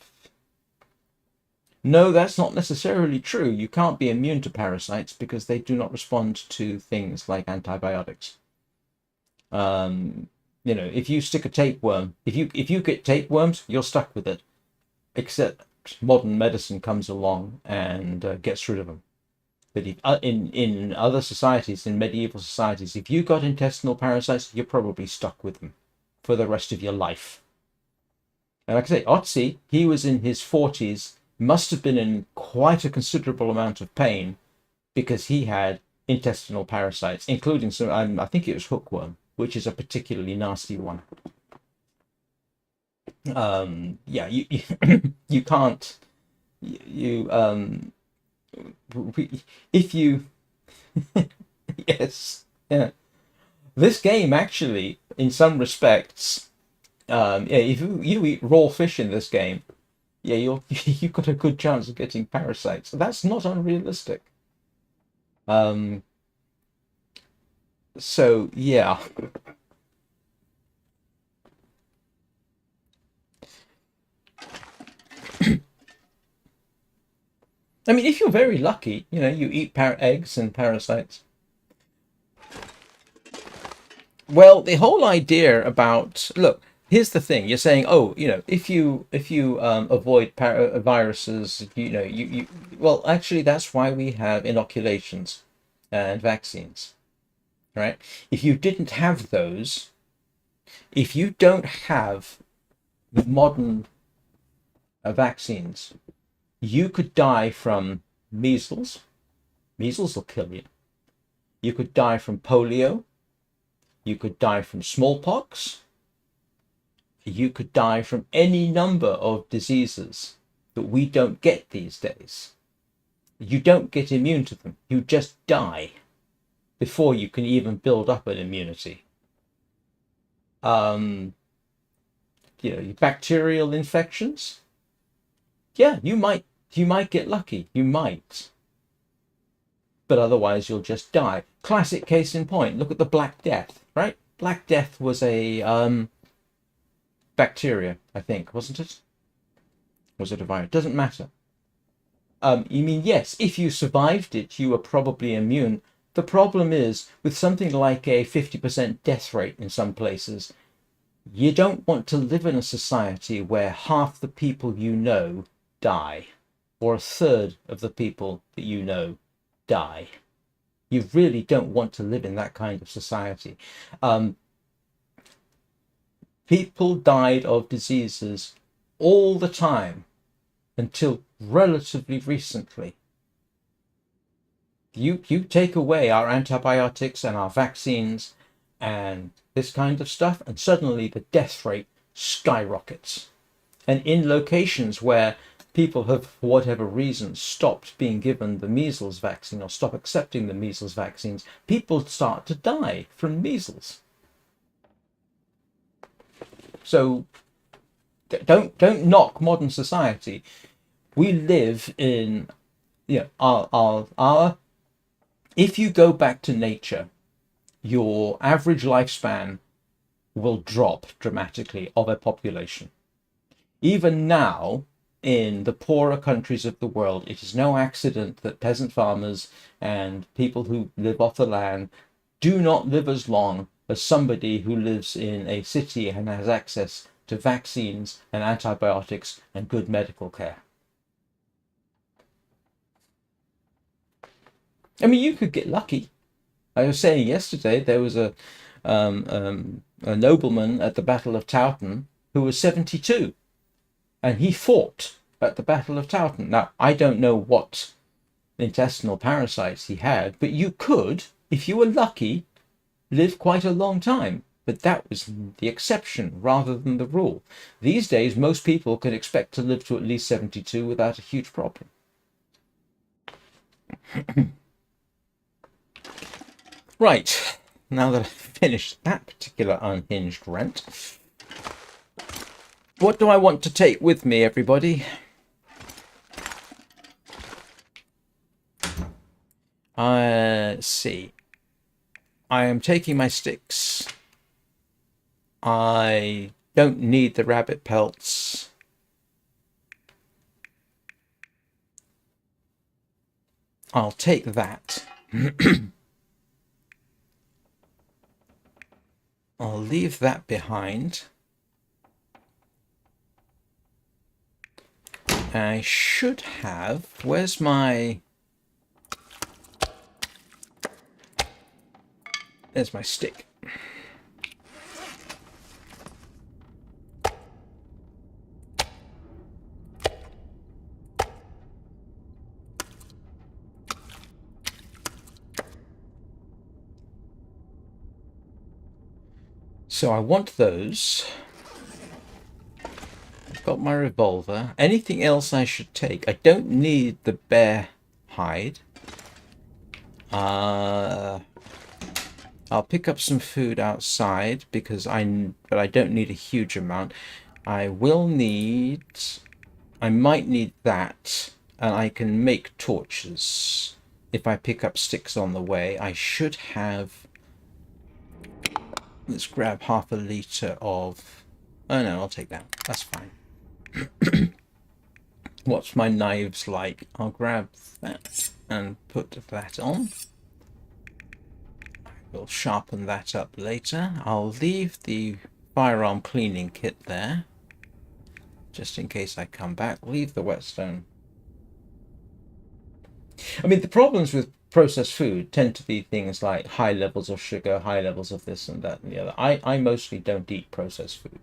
Speaker 1: No, that's not necessarily true. You can't be immune to parasites because they do not respond to things like antibiotics. If you stick a tapeworm, if you get tapeworms, you're stuck with it. Except modern medicine comes along and gets rid of them. But in other societies, in medieval societies, if you got intestinal parasites, you're probably stuck with them for the rest of your life. And like I say, Otzi, he was in his 40s, must have been in quite a considerable amount of pain because he had intestinal parasites, including some, I think it was hookworm, which is a particularly nasty one. Yeah, you can't, if you yes, yeah, this game actually in some respects, if you eat raw fish in this game, yeah, you've got a good chance of getting parasites. That's not unrealistic. So yeah. I mean, if you're very lucky, you eat eggs and parasites. Well, the whole idea about, look, here's the thing. You're saying, oh, if you avoid viruses, well, actually, that's why we have inoculations and vaccines, right? If you didn't have those, if you don't have modern vaccines, you could die from measles. Measles will kill you. You could die from polio. You could die from smallpox. You could die from any number of diseases that we don't get these days. You don't get immune to them. You just die before you can even build up an immunity. Bacterial infections. Yeah, you might get lucky. You might. But otherwise you'll just die. Classic case in point. Look at the Black Death, right? Black Death was a bacteria, I think, wasn't it? Was it a virus? Doesn't matter. You mean, yes, if you survived it, you were probably immune. The problem is, with something like a 50% death rate in some places, you don't want to live in a society where half the people you know die, or a third of the people that you know die. You really don't want to live in that kind of society. People died of diseases all the time until relatively recently. You take away our antibiotics and our vaccines and this kind of stuff, and suddenly the death rate skyrockets. And in locations where people have, for whatever reason, stopped being given the measles vaccine or stop accepting the measles vaccines, people start to die from measles. So don't knock modern society. We live in, our if you go back to nature, your average lifespan will drop dramatically of a population. Even now, in the poorer countries of the world, it is no accident that peasant farmers and people who live off the land do not live as long as somebody who lives in a city and has access to vaccines and antibiotics and good medical care. I mean, you could get lucky. I was saying yesterday there was a nobleman at the Battle of Towton who was 72, and he fought at the Battle of Towton. Now, I don't know what intestinal parasites he had, but you could, if you were lucky, live quite a long time. But that was the exception rather than the rule. These days, most people can expect to live to at least 72 without a huge problem. Right, now that I've finished that particular unhinged rant, what do I want to take with me, everybody? Let's see. I am taking my sticks. I don't need the rabbit pelts. I'll take that. I'll leave that behind. I should have... Where's my... There's my stick. So I want those. I've got my revolver. Anything else I should take? I don't need the bear hide. I'll pick up some food outside because but I don't need a huge amount. I might need that, and I can make torches if I pick up sticks on the way. I should have... Let's grab half a litre of... Oh no, I'll take that. That's fine. What's my knives like? I'll grab that and put that on. We'll sharpen that up later. I'll leave the firearm cleaning kit there, just in case I come back. Leave the whetstone. I mean, the problems with processed food tend to be things like high levels of sugar, high levels of this and that and the other. I mostly don't eat processed food.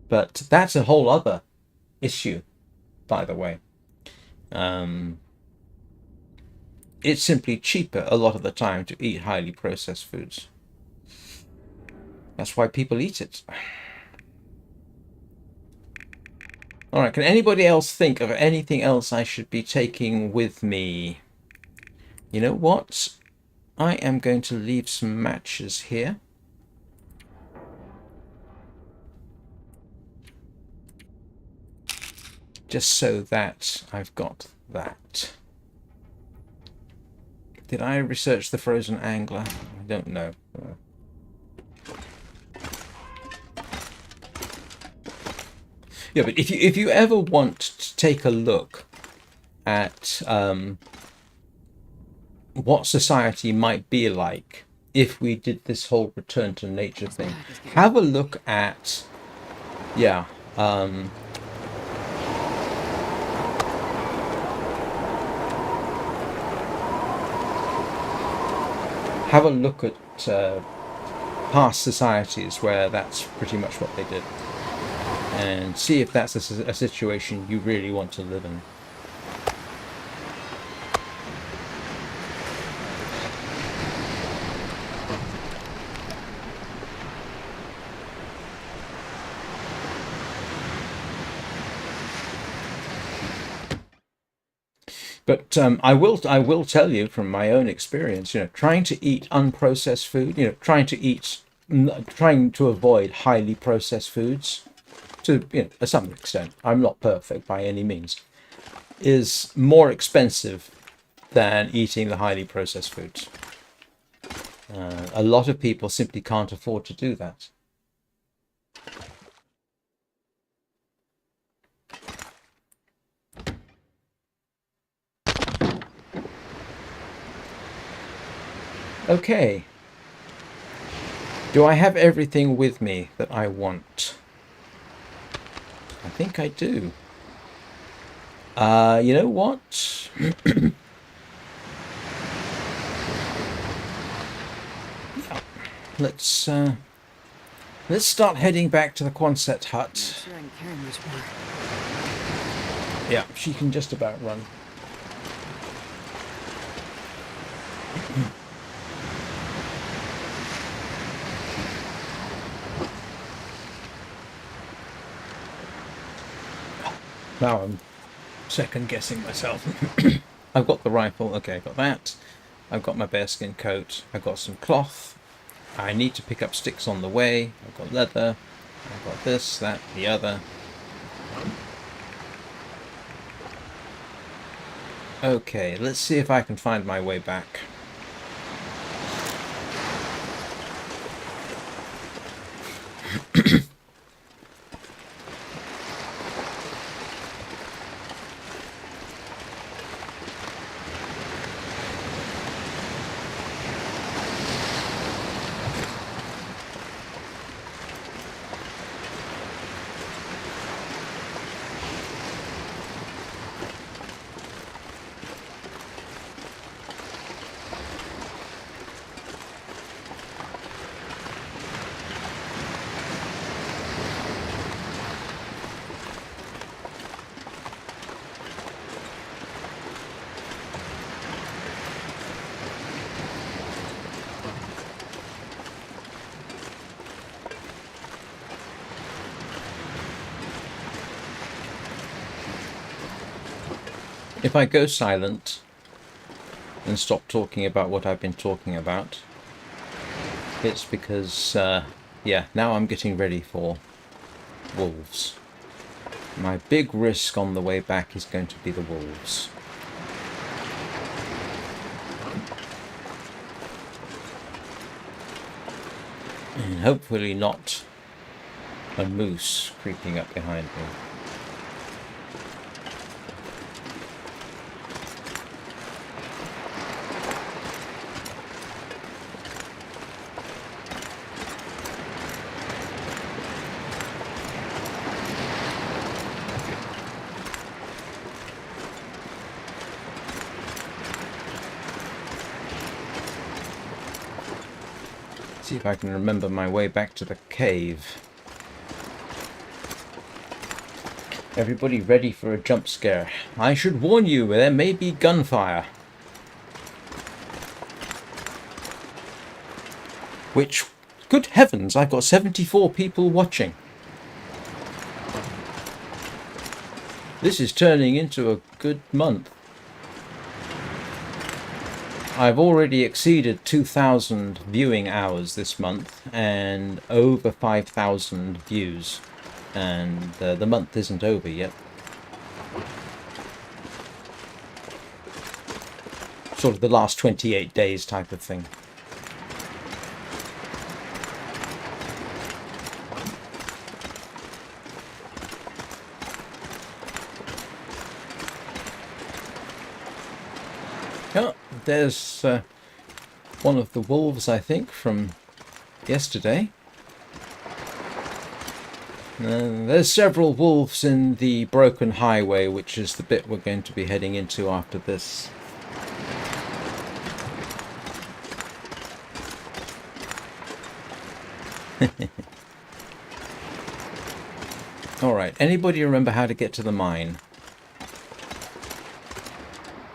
Speaker 1: But that's a whole other issue, by the way. It's simply cheaper a lot of the time to eat highly processed foods. That's why people eat it. All right, can anybody else think of anything else I should be taking with me? You know what? I am going to leave some matches here. Just so that I've got that. Did I research the frozen angler? I don't know. Yeah, but if you ever want to take a look at what society might be like if we did this whole return to nature thing, have a look at have a look at past societies where that's pretty much what they did, and see if that's a situation you really want to live in. But I will tell you from my own experience, trying to eat unprocessed food, trying to avoid highly processed foods, to some extent, I'm not perfect by any means, is more expensive than eating the highly processed foods. A lot of people simply can't afford to do that. Okay. Do I have everything with me that I want? I think I do. You know what? Yeah. Let's start heading back to the Quonset hut.
Speaker 2: Sure I can carry much more.
Speaker 1: Yeah, she can just about run. Now I'm second guessing myself. I've got the rifle. Okay, I've got that. I've got my bearskin coat. I've got some cloth. I need to pick up sticks on the way. I've got leather. I've got this, that, the other. Okay, let's see if I can find my way back. If I go silent and stop talking about what I've been talking about, it's because, yeah, now I'm getting ready for wolves. My big risk on the way back is going to be the wolves. And hopefully not a moose creeping up behind me. See if I can remember my way back to the cave. Everybody ready for a jump scare. I should warn you, there may be gunfire. Which, good heavens, I've got 74 people watching. This is turning into a good month. I've already exceeded 2,000 viewing hours this month and over 5,000 views, and the month isn't over yet. Sort of the last 28 days type of thing. Oh, there's one of the wolves, I think, from yesterday. There's several wolves in the broken highway, which is the bit we're going to be heading into after this. Alright, anybody remember how to get to the mine?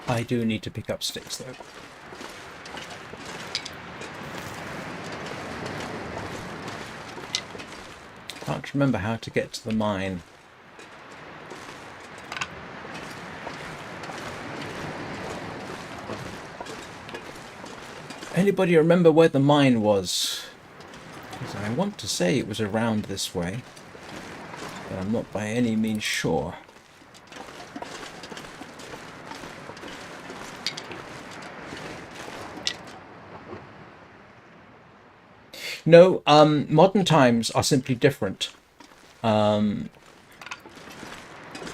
Speaker 1: I do need to pick up sticks, though. Can't remember how to get to the mine. Anybody remember where the mine was? Because I want to say it was around this way, but I'm not by any means sure. No, modern times are simply different.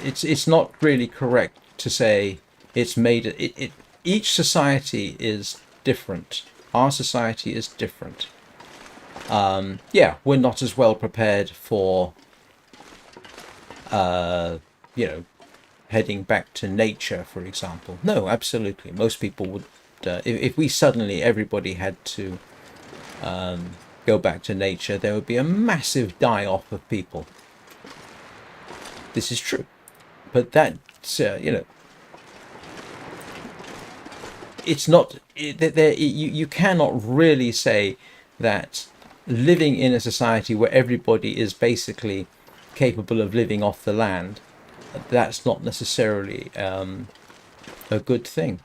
Speaker 1: It's not really correct to say it's made. Each society is different. Our society is different. Yeah, we're not as well prepared for, you know, heading back to nature, for example. No, absolutely. Most people would, if we suddenly, everybody had to go back to nature, there would be a massive die-off of people. This is true. But that's, you know, it's not, you cannot really say that living in a society where everybody is basically capable of living off the land, that's not necessarily a good thing.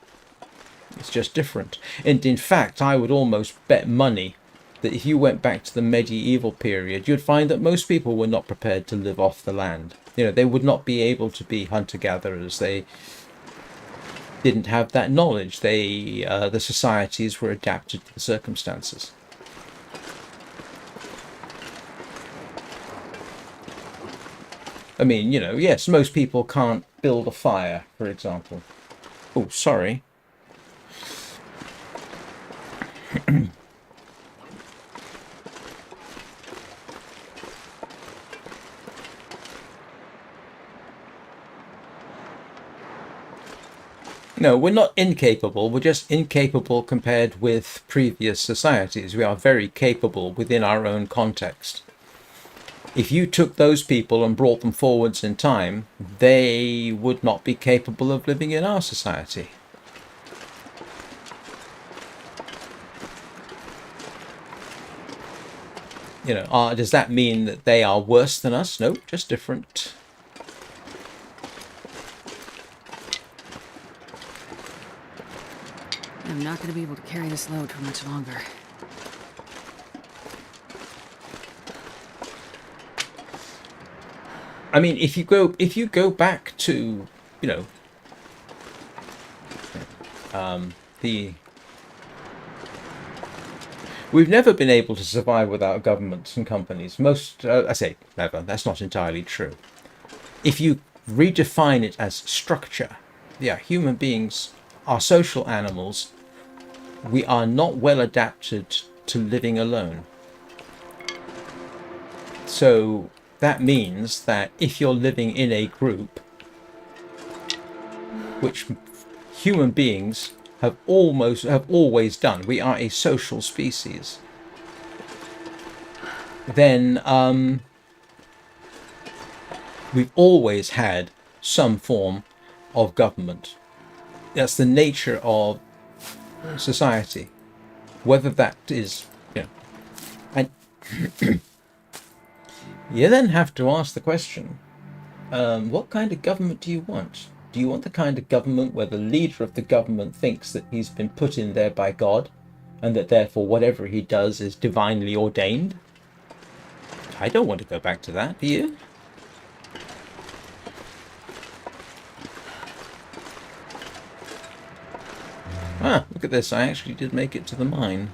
Speaker 1: It's just different. And in fact, I would almost bet money that if you went back to the medieval period, you'd find that most people were not prepared to live off the land. You know, they would not be able to be hunter-gatherers. They didn't have that knowledge. They, the societies were adapted to the circumstances. I mean, you know, yes, most people can't build a fire, for example. Oh, sorry. No, we're not incapable. We're just incapable compared with previous societies. We are very capable within our own context. If you took those people and brought them forwards in time, they would not be capable of living in our society. You know, does that mean that they are worse than us? No, just different.
Speaker 2: I'm not going to be able to carry this load for much longer.
Speaker 1: I mean, if you go back to, you know, we've never been able to survive without governments and companies. I say never. That's not entirely true. If you redefine it as structure, yeah, human beings are social animals. We are not well adapted to living alone. So that means that if you're living in a group, which human beings have always done, we are a social species, then we've always had some form of government. That's the nature of society, whether that is, you know, and you then have to ask the question, what kind of government do you want? Do you want the kind of government where the leader of the government thinks that he's been put in there by God and that therefore whatever he does is divinely ordained? I don't want to go back to that, do you? Ah, look at this. I actually did make it to the mine.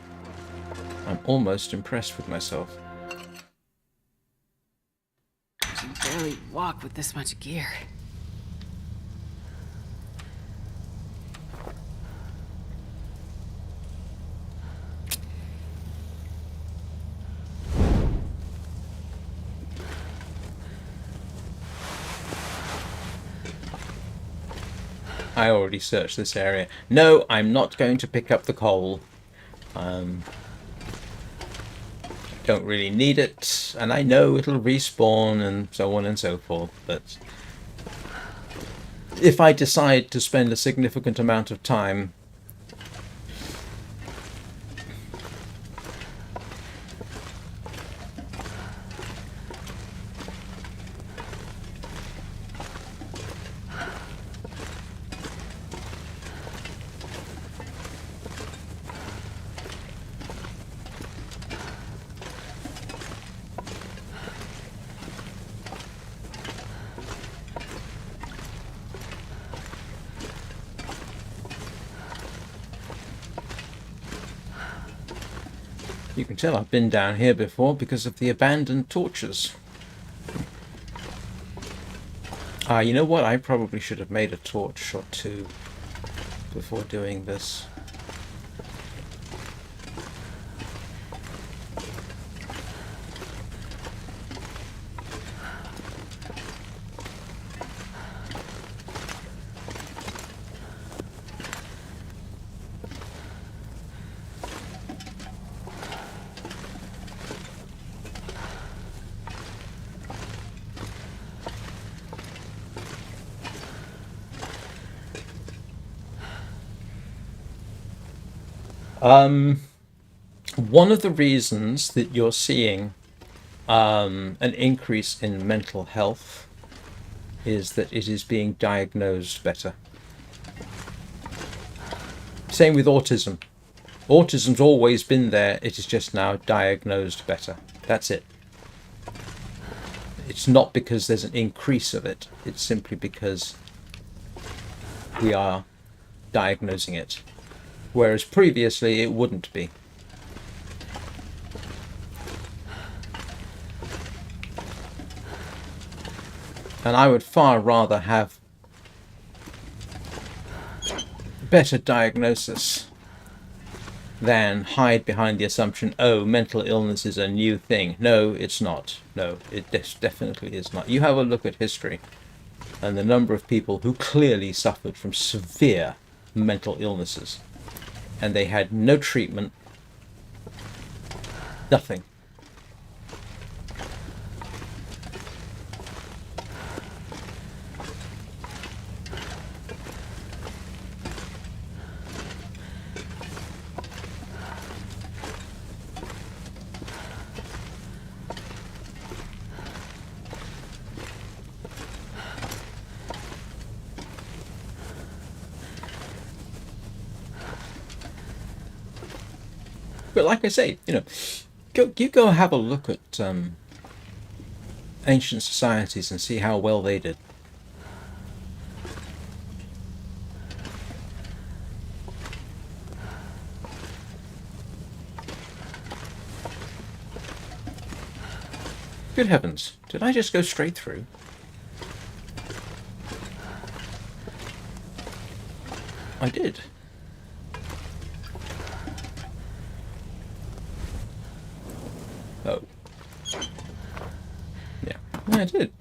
Speaker 1: I'm almost impressed with myself.
Speaker 2: I can barely walk with this much gear.
Speaker 1: I already searched this area. No, I'm not going to pick up the coal. don't really need it, and I know it'll respawn and so on and so forth, but if I decide to spend a significant amount of time you can tell I've been down here before because of the abandoned torches. You know what? I probably should have made a torch or two before doing this. One of the reasons that you're seeing an increase in mental health is that it is being diagnosed better. Same with autism. Autism's always been there, it is just now diagnosed better. That's it. It's not because there's an increase of it, it's simply because we are diagnosing it. Whereas previously it wouldn't be. And I would far rather have better diagnosis than hide behind the assumption, oh, mental illness is a new thing. No, it's not. No, it definitely is not. You have a look at history and the number of people who clearly suffered from severe mental illnesses. And they had no treatment, nothing. But like I say, you know, go have a look at ancient societies and see how well they did. Good heavens, did I just go straight through? I did. Oh. Yeah, I did.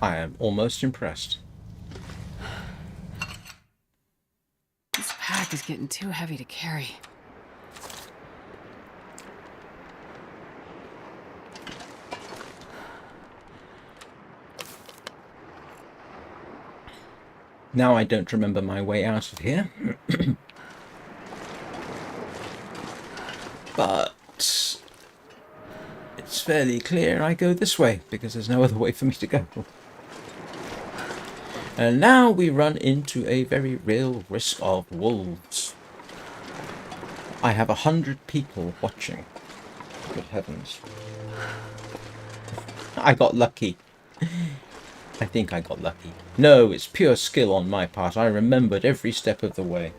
Speaker 1: I am almost impressed.
Speaker 2: This pack is getting too heavy to carry.
Speaker 1: Now I don't remember my way out of here. But it's fairly clear I go this way because there's no other way for me to go. And now we run into a very real risk of wolves. I have 100 people watching. Good heavens. I got lucky. I think I got lucky. No, it's pure skill on my part. I remembered every step of the way.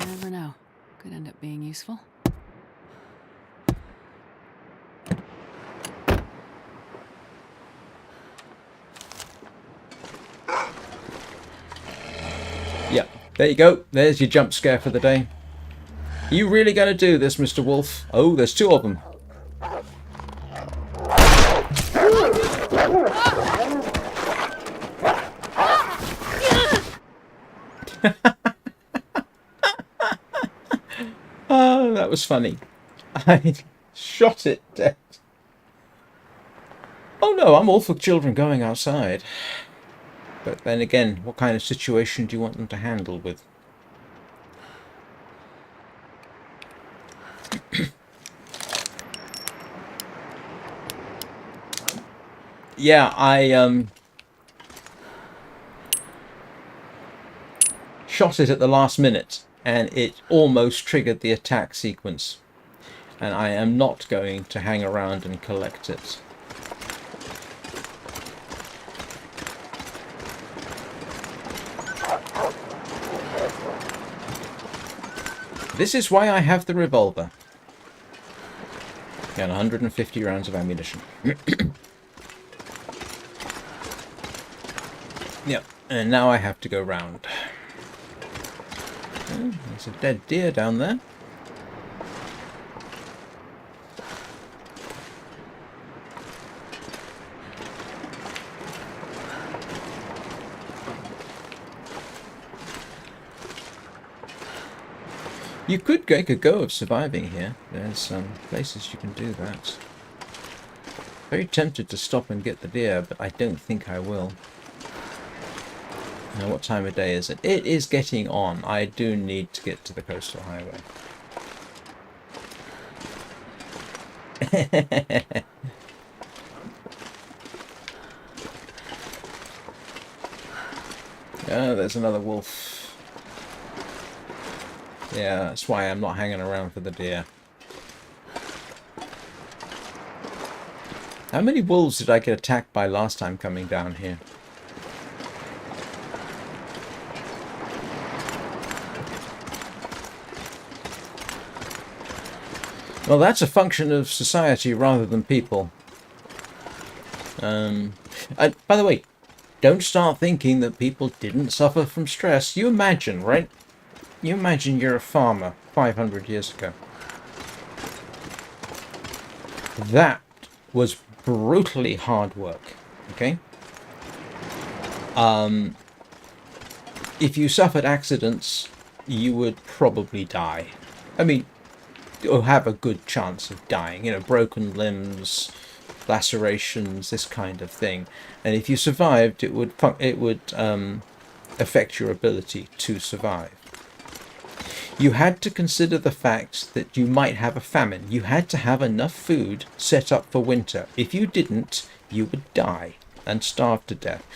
Speaker 2: Never know. Could end up being useful.
Speaker 1: There you go. There's your jump scare for the day. You really gonna do this, Mr. Wolf? Oh, there's two of them. Oh, that was funny. I shot it dead. Oh no, I'm all for children going outside. But then again, what kind of situation do you want them to handle with? Yeah, I shot it at the last minute and it almost triggered the attack sequence. And I am not going to hang around and collect it. This is why I have the revolver. And 150 rounds of ammunition. Yep, and now I have to go round. Oh, there's a dead deer down there. You could make a go of surviving here. There's some places you can do that. Very tempted to stop and get the deer, but I don't think I will. Now, what time of day is it? It is getting on. I do need to get to the coastal highway. Oh, there's another wolf. Yeah, that's why I'm not hanging around for the deer. How many wolves did I get attacked by last time coming down here? Well, that's a function of society rather than people. By the way, don't start thinking that people didn't suffer from stress. You imagine, right? You imagine you're a farmer 500 years ago. That was brutally hard work, okay? If you suffered accidents, you would probably die. I mean, or have a good chance of dying. You know, broken limbs, lacerations, this kind of thing. And if you survived, it would affect your ability to survive. You had to consider the fact that you might have a famine. You had to have enough food set up for winter. If you didn't, you would die and starve to death.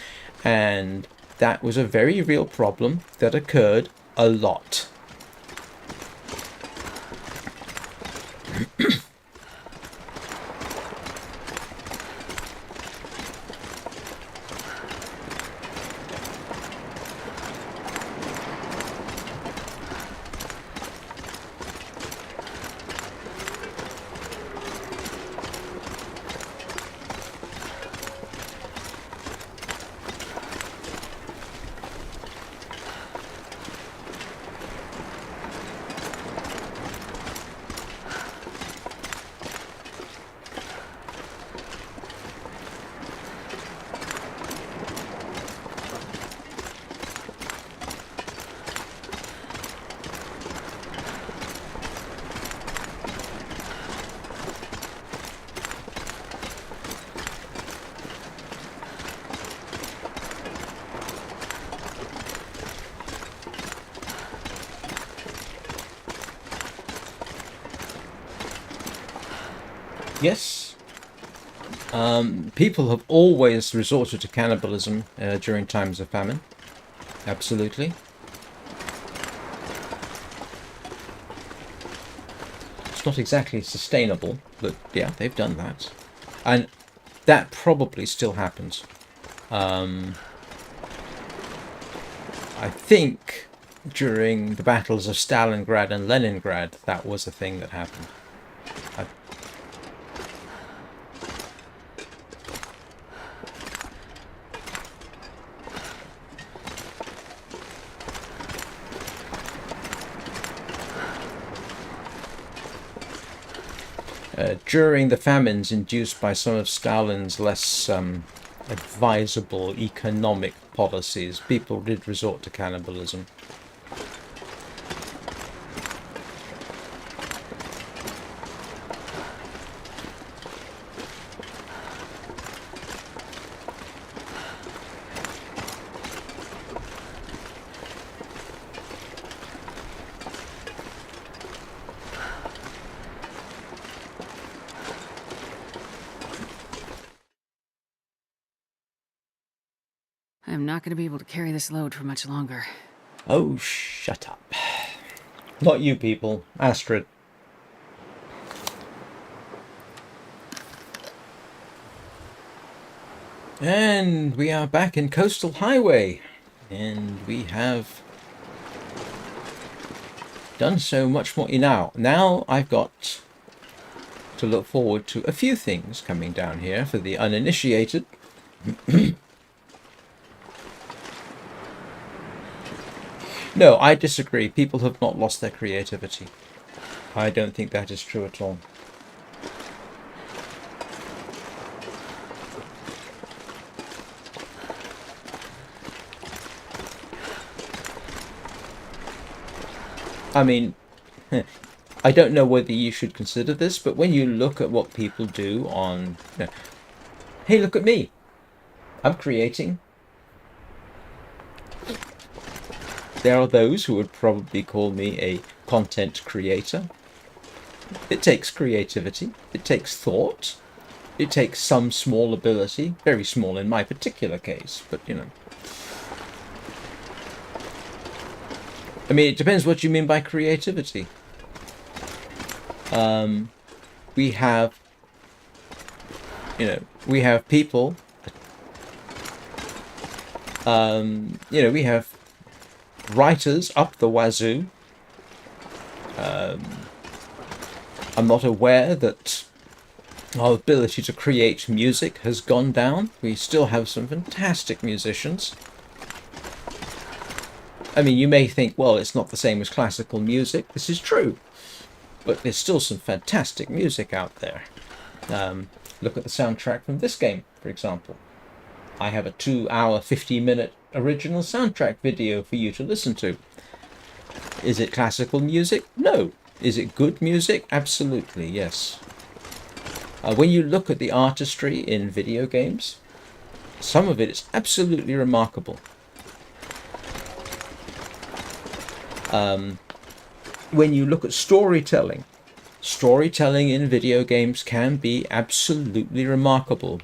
Speaker 1: And that was a very real problem that occurred a lot. Yes. People have always resorted to cannibalism during times of famine. Absolutely. It's not exactly sustainable, but yeah, they've done that. And that probably still happens. I think during the battles of Stalingrad and Leningrad, that was a thing that happened. During the famines induced by some of Stalin's less advisable economic policies, people did resort to cannibalism.
Speaker 2: I'm not gonna be able to carry this load for much longer.
Speaker 1: Oh, shut up. Not you people. Astrid. And we are back in Coastal Highway. And we have done so much more. Now I've got to look forward to a few things coming down here for the uninitiated. No, I disagree. People have not lost their creativity. I don't think that is true at all. I mean, I don't know whether you should consider this, but when you look at what people do on... hey, look at me. I'm creating. There are those who would probably call me a content creator. It takes creativity. It takes thought. It takes some small ability. Very small in my particular case, but you know. I mean, it depends what you mean by creativity. We have people. We have writers up the wazoo. I'm not aware that our ability to create music has gone down. We still have some fantastic musicians. I mean, you may think, well, it's not the same as classical music. This is true. But there's still some fantastic music out there. Look at the soundtrack from this game, for example. I have a 2-hour, 50-minute original soundtrack video for you to listen to. Is it classical music? No. Is it good music? Absolutely, yes. When you look at the artistry in video games, some of it is absolutely remarkable. When you look at storytelling in video games can be absolutely remarkable.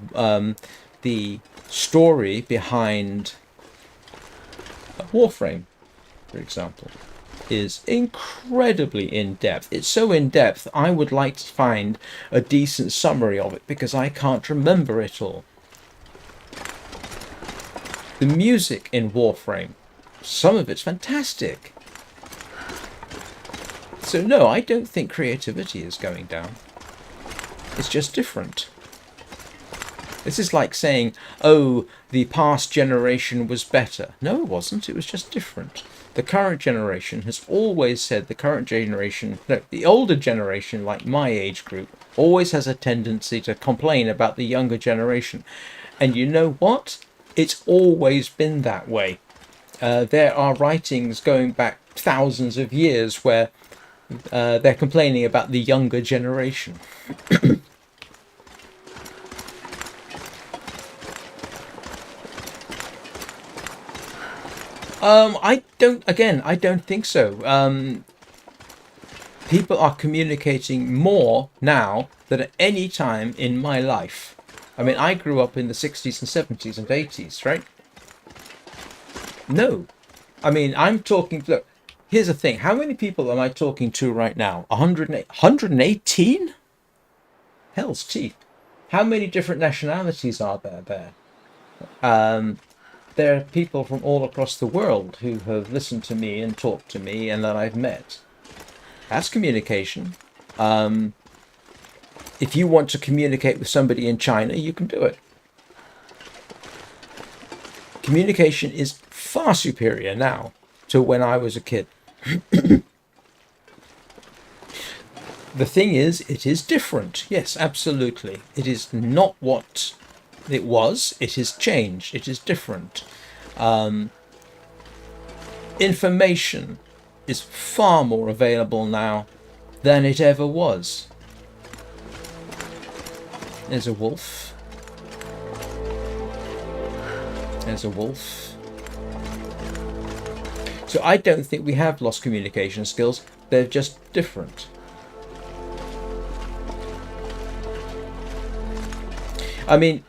Speaker 1: The story behind Warframe, for example, is incredibly in-depth. It's so in-depth, I would like to find a decent summary of it because I can't remember it all. The music in Warframe, some of it's fantastic. So no, I don't think creativity is going down. It's just different. This is like saying, oh, the past generation was better. No, it wasn't. It was just different. The current generation has always said the older generation, like my age group, always has a tendency to complain about the younger generation. And you know what? It's always been that way. There are writings going back thousands of years where they're complaining about the younger generation. I don't think so. People are communicating more now than at any time in my life. I mean, I grew up in the 60s and 70s and 80s, right? No. I mean, I'm talking... Look, here's the thing. How many people am I talking to right now? 118? Hell's teeth. How many different nationalities are there? There are people from all across the world who have listened to me and talked to me and that I've met. That's communication. If you want to communicate with somebody in China, you can do it. Communication is far superior now to when I was a kid. The thing is, it is different. Yes, absolutely. It is not what it was. It is changed. It is different. Information is far more available now than it ever was. There's a wolf. There's a wolf. So I don't think we have lost communication skills. They're just different. I mean,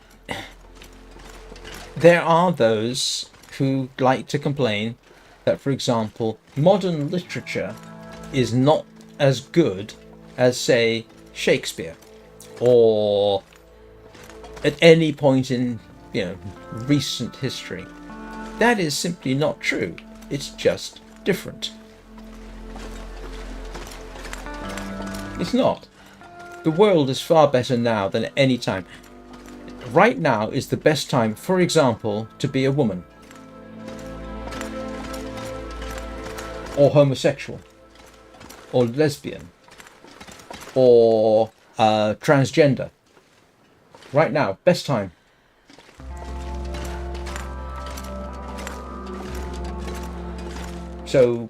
Speaker 1: there are those who like to complain that, for example, modern literature is not as good as, say, Shakespeare, or at any point in, recent history. That is simply not true. It's just different. It's not. The world is far better now than at any time. Right now is the best time, for example, to be a woman. Or homosexual. Or lesbian. Or transgender. Right now, best time. So,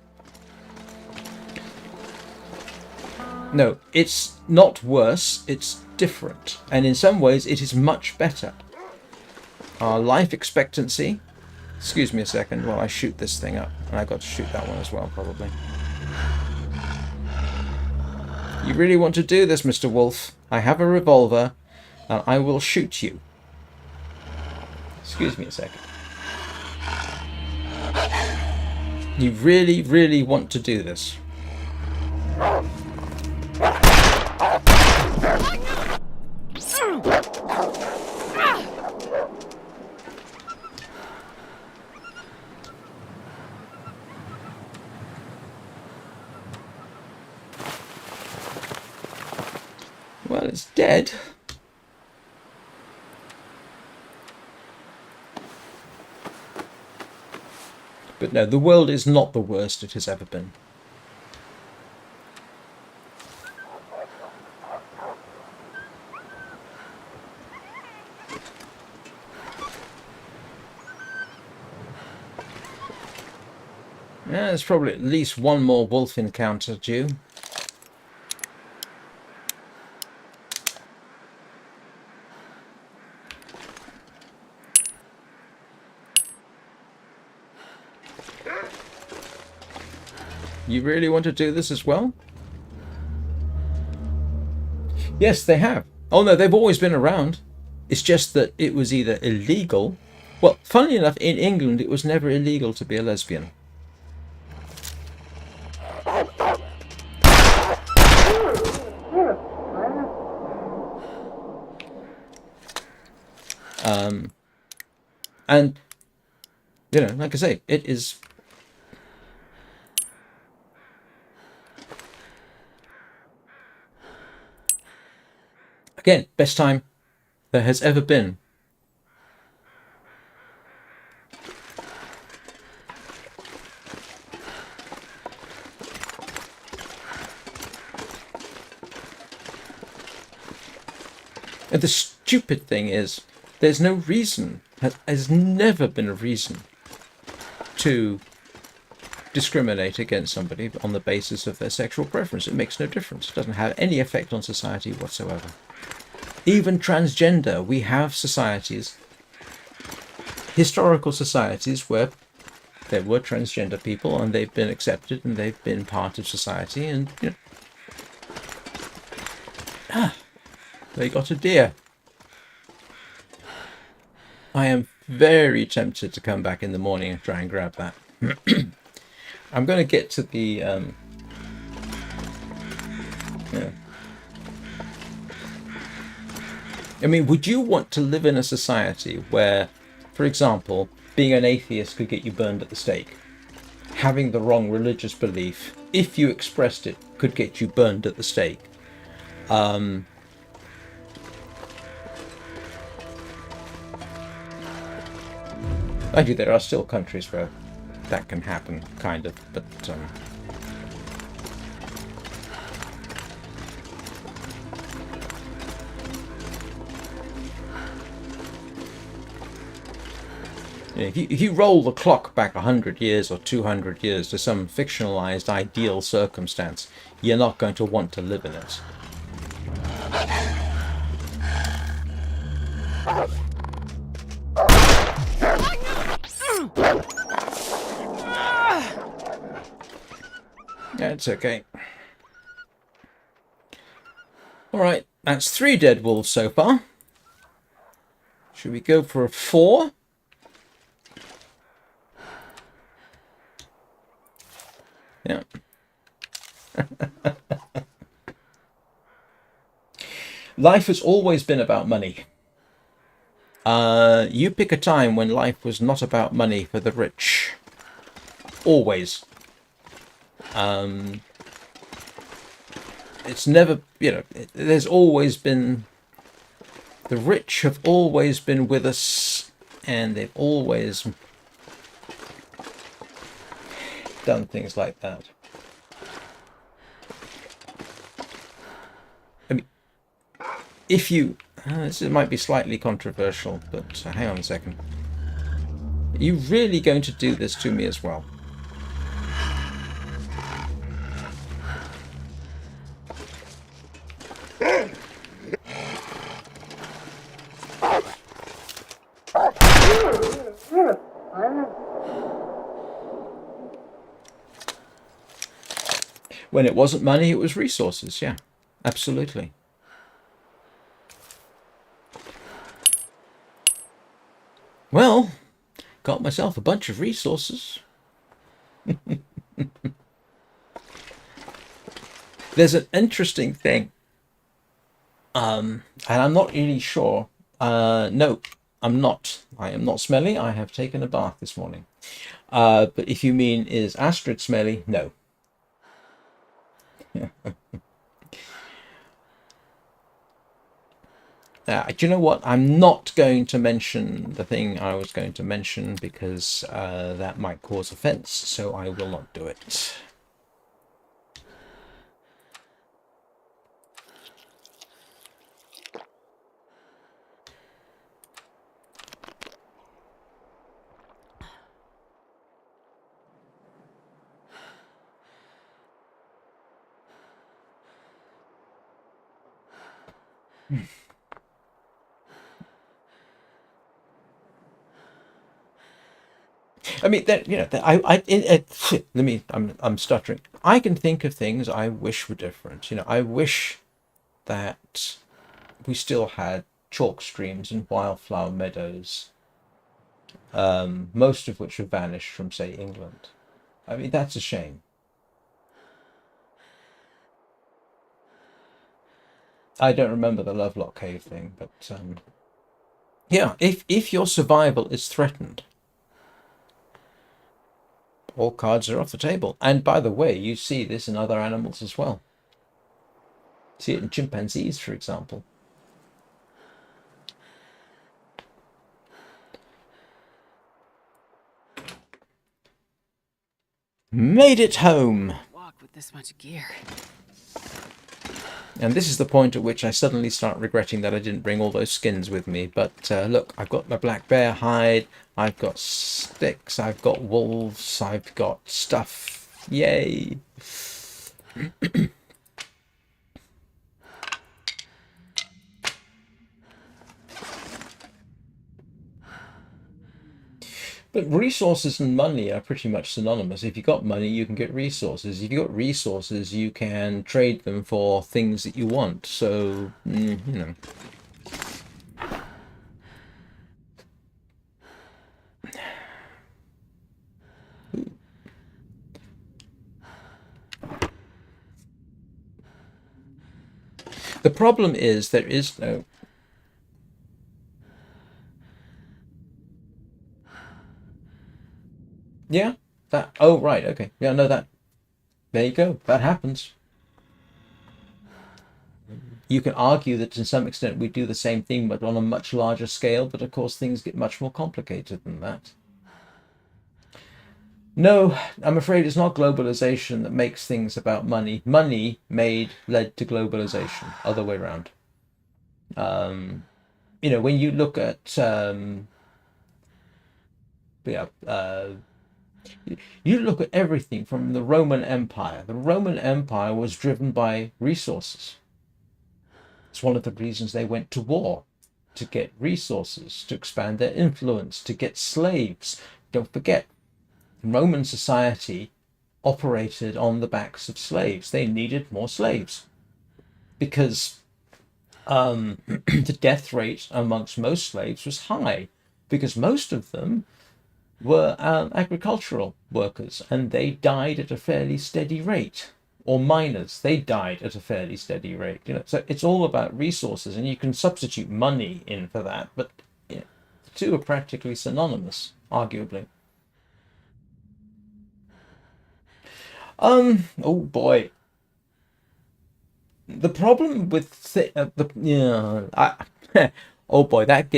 Speaker 1: no, it's not worse, it's different. And in some ways, it is much better. Our life expectancy... Excuse me a second while I shoot this thing up. And I got to shoot that one as well, probably. You really want to do this, Mr. Wolf? I have a revolver, and I will shoot you. Excuse me a second. You really, really want to do this? Well, it's dead. But no, the world is not the worst it has ever been. Yeah, there's probably at least one more wolf encounter due. You really want to do this as well? Yes, they have. Oh no, they've always been around. It's just that it was either illegal. Well, funnily enough, in England, it was never illegal to be a lesbian. And, like I say, it is... Again, best time there has ever been. And the stupid thing is, there's no reason, has never been a reason to discriminate against somebody on the basis of their sexual preference. It makes no difference. It doesn't have any effect on society whatsoever. Even transgender, we have societies, historical societies, where there were transgender people and they've been accepted and they've been part of society, and they got a deer. I am very tempted to come back in the morning and try and grab that. I'm going to get to the I mean, would you want to live in a society where, for example, being an atheist could get you burned at the stake? Having the wrong religious belief, if you expressed it, could get you burned at the stake? Actually, there are still countries where that can happen, kind of, but You know, if you roll the clock back 100 years or 200 years to some fictionalized ideal circumstance, you're not going to want to live in it. Yeah, it's okay. Alright, that's 3 dead wolves so far. Should we go for a 4? Yeah. Life has always been about money. You pick a time when life was not about money for the rich. Always. It's never, you know, there's always been, the rich have always been with us, and they've always done things like that. I mean, if you, this might be slightly controversial, but hang on a second. Are you really going to do this to me as well? When it wasn't money, it was resources. Yeah, absolutely. Well, got myself a bunch of resources. There's an interesting thing. And I'm not really sure. No, I'm not. I am not smelly. I have taken a bath this morning. But if you mean, is Astrid smelly? No. Do you know what? I'm not going to mention the thing I was going to mention because that might cause offense, so I will not do it. I mean, that, you know, I'm stuttering. I can think of things I wish were different. You know, I wish that we still had chalk streams and wildflower meadows, most of which have vanished from, say, England. I mean, that's a shame. I don't remember the Lovelock Cave thing, but yeah, if your survival is threatened, all cards are off the table. And by the way, you see this in other animals as well. See it in chimpanzees, for example. Made it home.
Speaker 2: Walk with this much gear.
Speaker 1: And this is the point at which I suddenly start regretting that I didn't bring all those skins with me. But look, I've got my black bear hide, I've got sticks, I've got wolves, I've got stuff. Yay! But resources and money are pretty much synonymous. If you've got money, you can get resources. If you've got resources, you can trade them for things that you want. So, you know. The problem is there is no... Yeah, that... Oh, right, okay. Yeah, no, that... There you go. That happens. You can argue that to some extent we do the same thing, but on a much larger scale. But of course, things get much more complicated than that. No, I'm afraid it's not globalization that makes things about money. Money led to globalization, other way around. You know, when you look at You look at everything from the Roman Empire. The Roman Empire was driven by resources. It's one of the reasons they went to war, to get resources, to expand their influence, to get slaves. Don't forget, Roman society operated on the backs of slaves. They needed more slaves because the death rate amongst most slaves was high, because most of them were agricultural workers, and they died at a fairly steady rate. Or miners, they died at a fairly steady rate. So it's all about resources, and you can substitute money in for that, but the two are practically synonymous, arguably. Oh boy. The problem with oh boy, that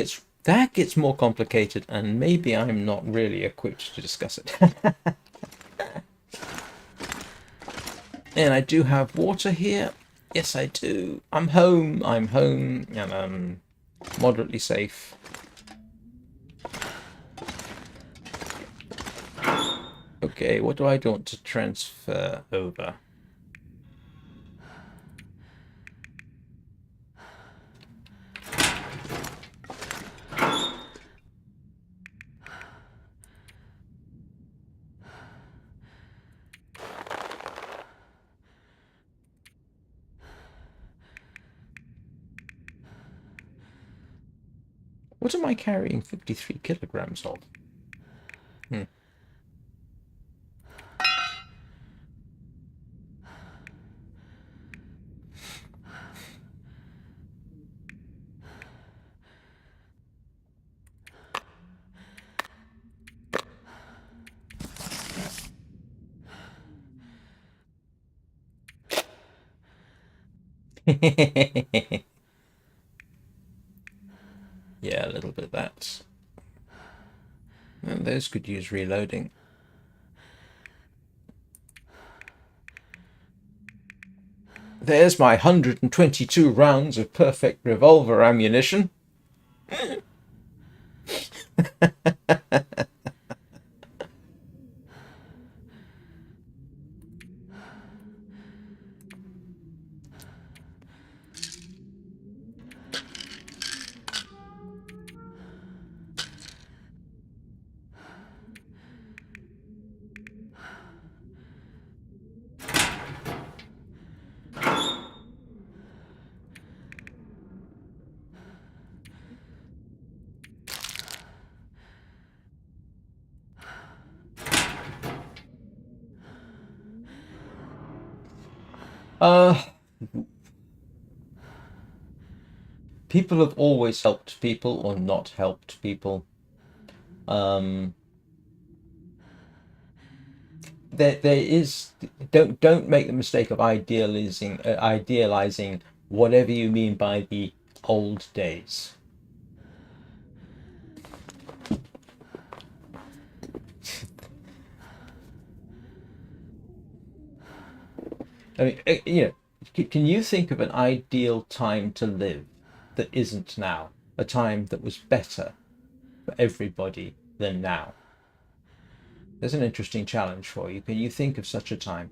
Speaker 1: gets more complicated, and maybe I'm not really equipped to discuss it. And I do have water here. Yes, I do. I'm home, and I'm moderately safe. Okay, what do I want to transfer over? What am I carrying 53 kilograms of? Yeah, a little bit of that. And those could use reloading. There's my 122 rounds of perfect revolver ammunition. People have always helped people or not helped people. There is, don't make the mistake of idealizing whatever you mean by the old days. I mean, can you think of an ideal time to live that isn't now? A time that was better for everybody than now? There's an interesting challenge for you. Can you think of such a time?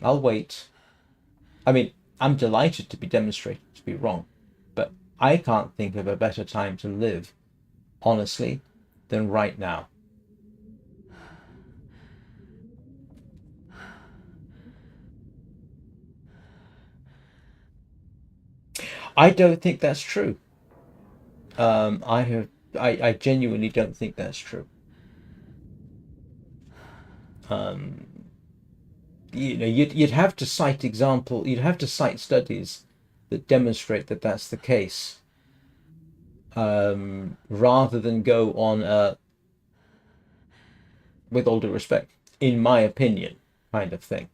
Speaker 1: I'll wait. I mean, I'm delighted to be demonstrated to be wrong, but I can't think of a better time to live, honestly, than right now. I don't think that's true. I genuinely don't think that's true. You'd have to cite you'd have to cite studies that demonstrate that that's the case, rather than go on with all due respect, in my opinion, kind of thing.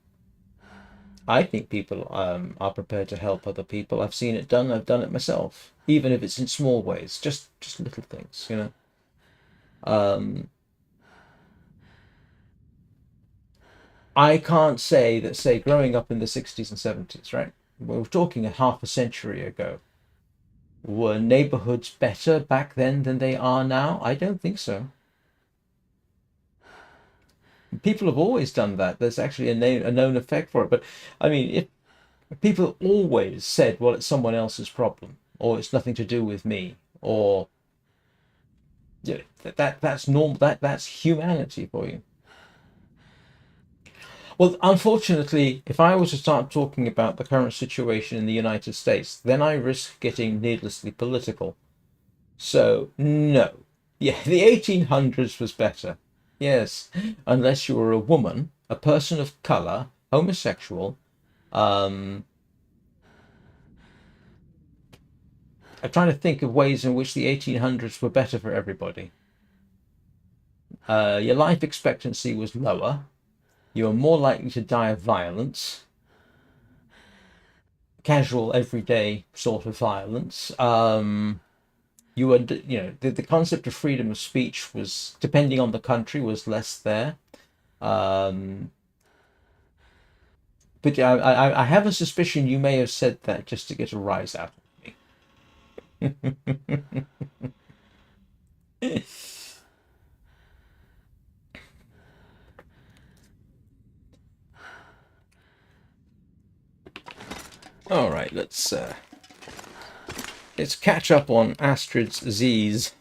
Speaker 1: I think people are prepared to help other people. I've seen it done. I've done it myself, even if it's in small ways, just little things, I can't say that, say, growing up in the 60s and 70s, right? We're talking a half a century ago. Were neighborhoods better back then than they are now? I don't think so. People have always done that. There's actually a known effect for it. But I mean, if people always said, well, it's someone else's problem, or it's nothing to do with me, or yeah, that's normal. That's humanity for you. Well, unfortunately, if I was to start talking about the current situation in the United States, then I risk getting needlessly political. So, no. Yeah, the 1800s was better. Yes, unless you were a woman, a person of color, homosexual. I'm trying to think of ways in which the 1800s were better for everybody. Your life expectancy was lower. You were more likely to die of violence, casual, everyday sort of violence. You were, the concept of freedom of speech was, depending on the country, was less there. Um, but I have a suspicion you may have said that just to get a rise out of me. All right, let's catch up on Astrid's Z's.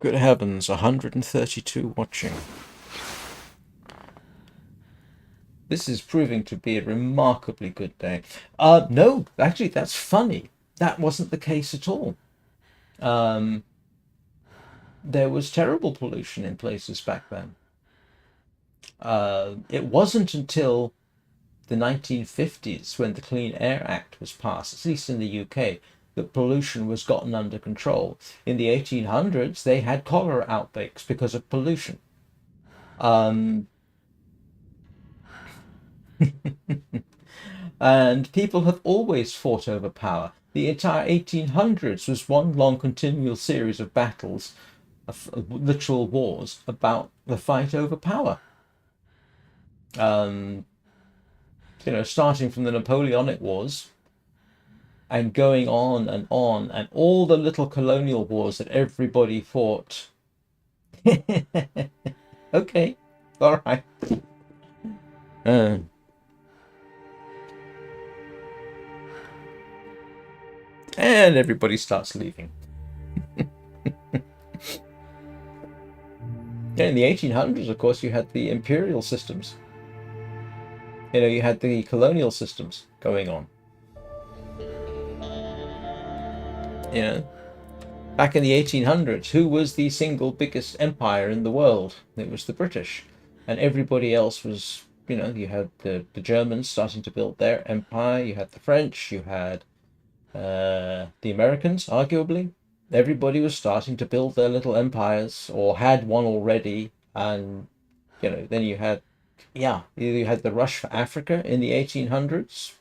Speaker 1: Good heavens, 132 watching. This is proving to be a remarkably good day. No, actually, that's funny. That wasn't the case at all. There was terrible pollution in places back then. It wasn't until the 1950s, when the Clean Air Act was passed, at least in the UK, that pollution was gotten under control. In the 1800s, they had cholera outbreaks because of pollution. And people have always fought over power. The entire 1800s was one long continual series of battles, of literal wars, about the fight over power. Starting from the Napoleonic Wars and going on, and all the little colonial wars that everybody fought. Okay, all right. And everybody starts leaving. In the 1800s, of course, you had the imperial systems. You had the colonial systems going on. Back in the 1800s, who was the single biggest empire in the world? It was the British. And everybody else was, you had the Germans starting to build their empire. You had the French. You had the Americans, arguably. Everybody was starting to build their little empires, or had one already. And, then you had the rush for Africa in the 1800s.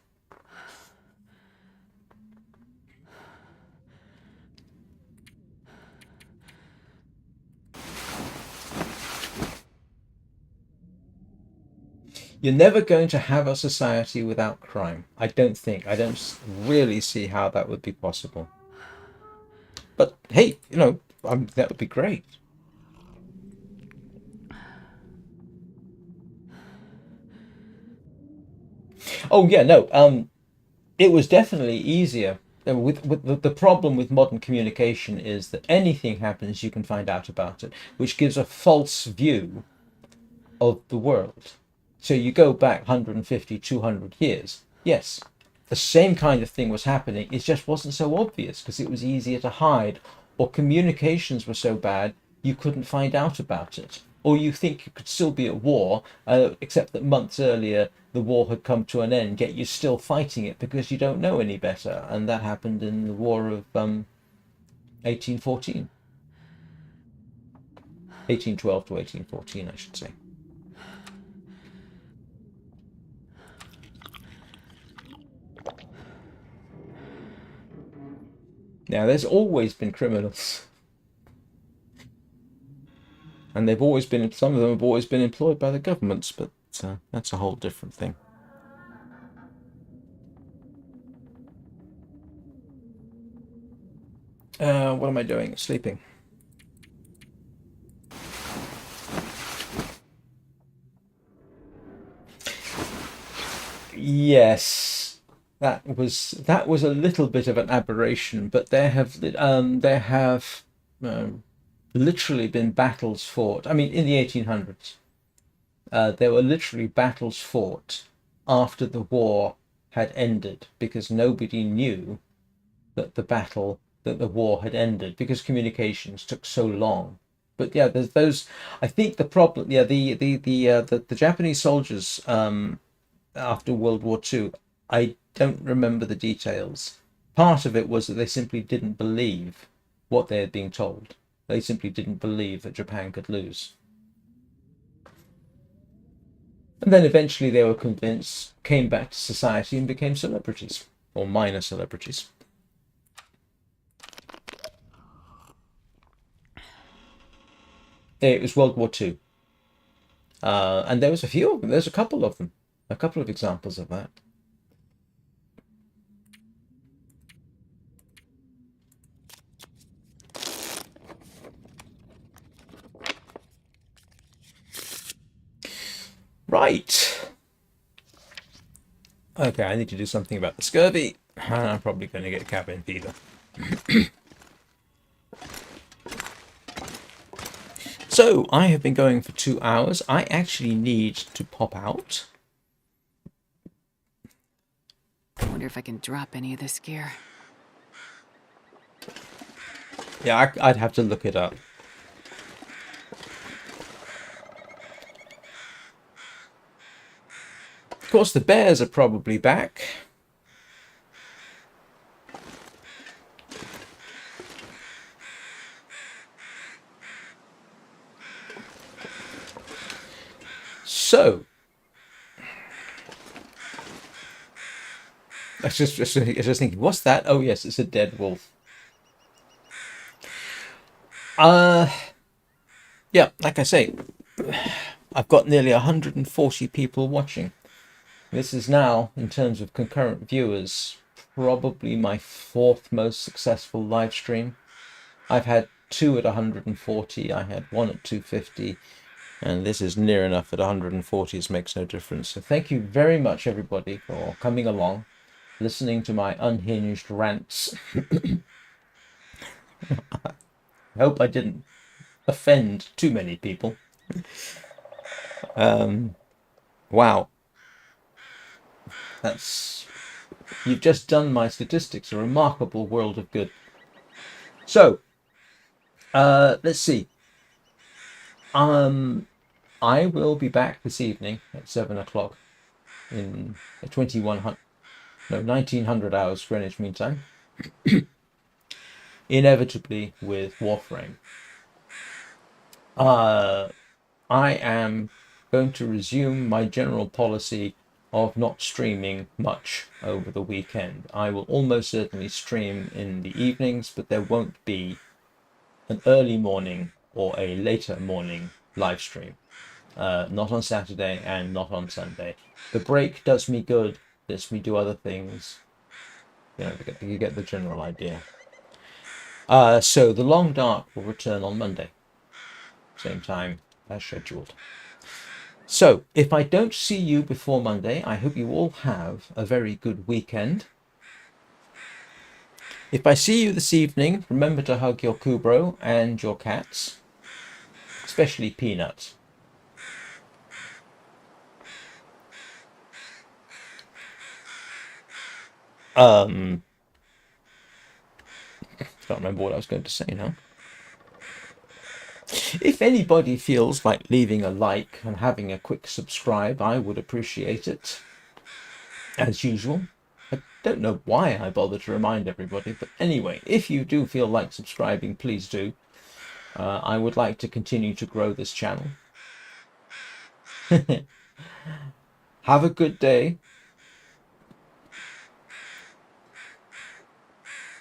Speaker 1: You're never going to have a society without crime. I don't really see how that would be possible. But hey, that would be great. Oh yeah, no. It was definitely easier. With the problem with modern communication is that anything happens, you can find out about it, which gives a false view of the world. So you go back 150, 200 years. Yes, the same kind of thing was happening. It just wasn't so obvious because it was easier to hide, or communications were so bad you couldn't find out about it. Or you think you could still be at war, except that months earlier the war had come to an end, yet you're still fighting it because you don't know any better. And that happened in the War of 1814. 1812 to 1814, I should say. Now, there's always been criminals. And they've always been, some of them have always been employed by the governments, but that's a whole different thing. What am I doing? Sleeping. Yes, that was a little bit of an aberration, but there have literally been battles fought. I mean, in the 1800s, there were literally battles fought after the war had ended because nobody knew that the war had ended because communications took so long. But yeah, there's those. I think the problem, yeah, the Japanese soldiers after World War II, I don't remember the details. Part of it was that they simply didn't believe what they had been told. They simply didn't believe that Japan could lose. And then eventually they were convinced, came back to society and became celebrities, or minor celebrities. It was World War II. And there was a few of them. There's a couple of them. A couple of examples of that. Right. Okay, I need to do something about the scurvy. I'm probably going to get cabin fever. So, I have been going for 2 hours. I actually need to pop out.
Speaker 2: I wonder if I can drop any of this gear.
Speaker 1: Yeah, I'd have to look it up. Of course, the bears are probably back. So, I was just thinking, what's that? Oh yes, it's a dead wolf. Yeah, like I say, I've got nearly 140 people watching. This is now, in terms of concurrent viewers, probably my 4th most successful live stream. I've had 2 at 140, I had 1 at 250, and this is near enough at 140. It makes no difference. So thank you very much, everybody, for coming along, listening to my unhinged rants. I hope I didn't offend too many people. Wow. You've just done my statistics, a remarkable world of good. So, let's see. I will be back this evening at 7 o'clock in 1900 hours Greenwich Mean Time. Inevitably with Warframe. I am going to resume my general policy of not streaming much over the weekend. I will almost certainly stream in the evenings, but there won't be an early morning or a later morning live stream. Not on Saturday and not on Sunday. The break does me good, lets me do other things. You get the general idea. So the Long Dark will return on Monday. Same time as scheduled. So, if I don't see you before Monday, I hope you all have a very good weekend. If I see you this evening, remember to hug your Kubro and your cats, especially Peanut. Can't remember what I was going to say now. If anybody feels like leaving a like and having a quick subscribe, I would appreciate it. As usual. I don't know why I bother to remind everybody, but anyway, if you do feel like subscribing, please do. I would like to continue to grow this channel. Have a good day.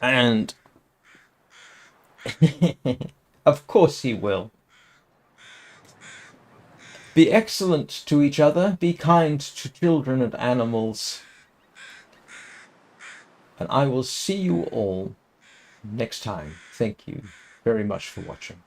Speaker 1: And Of course he will. Be excellent to each other, be kind to children and animals, and I will see you all next time. Thank you very much for watching.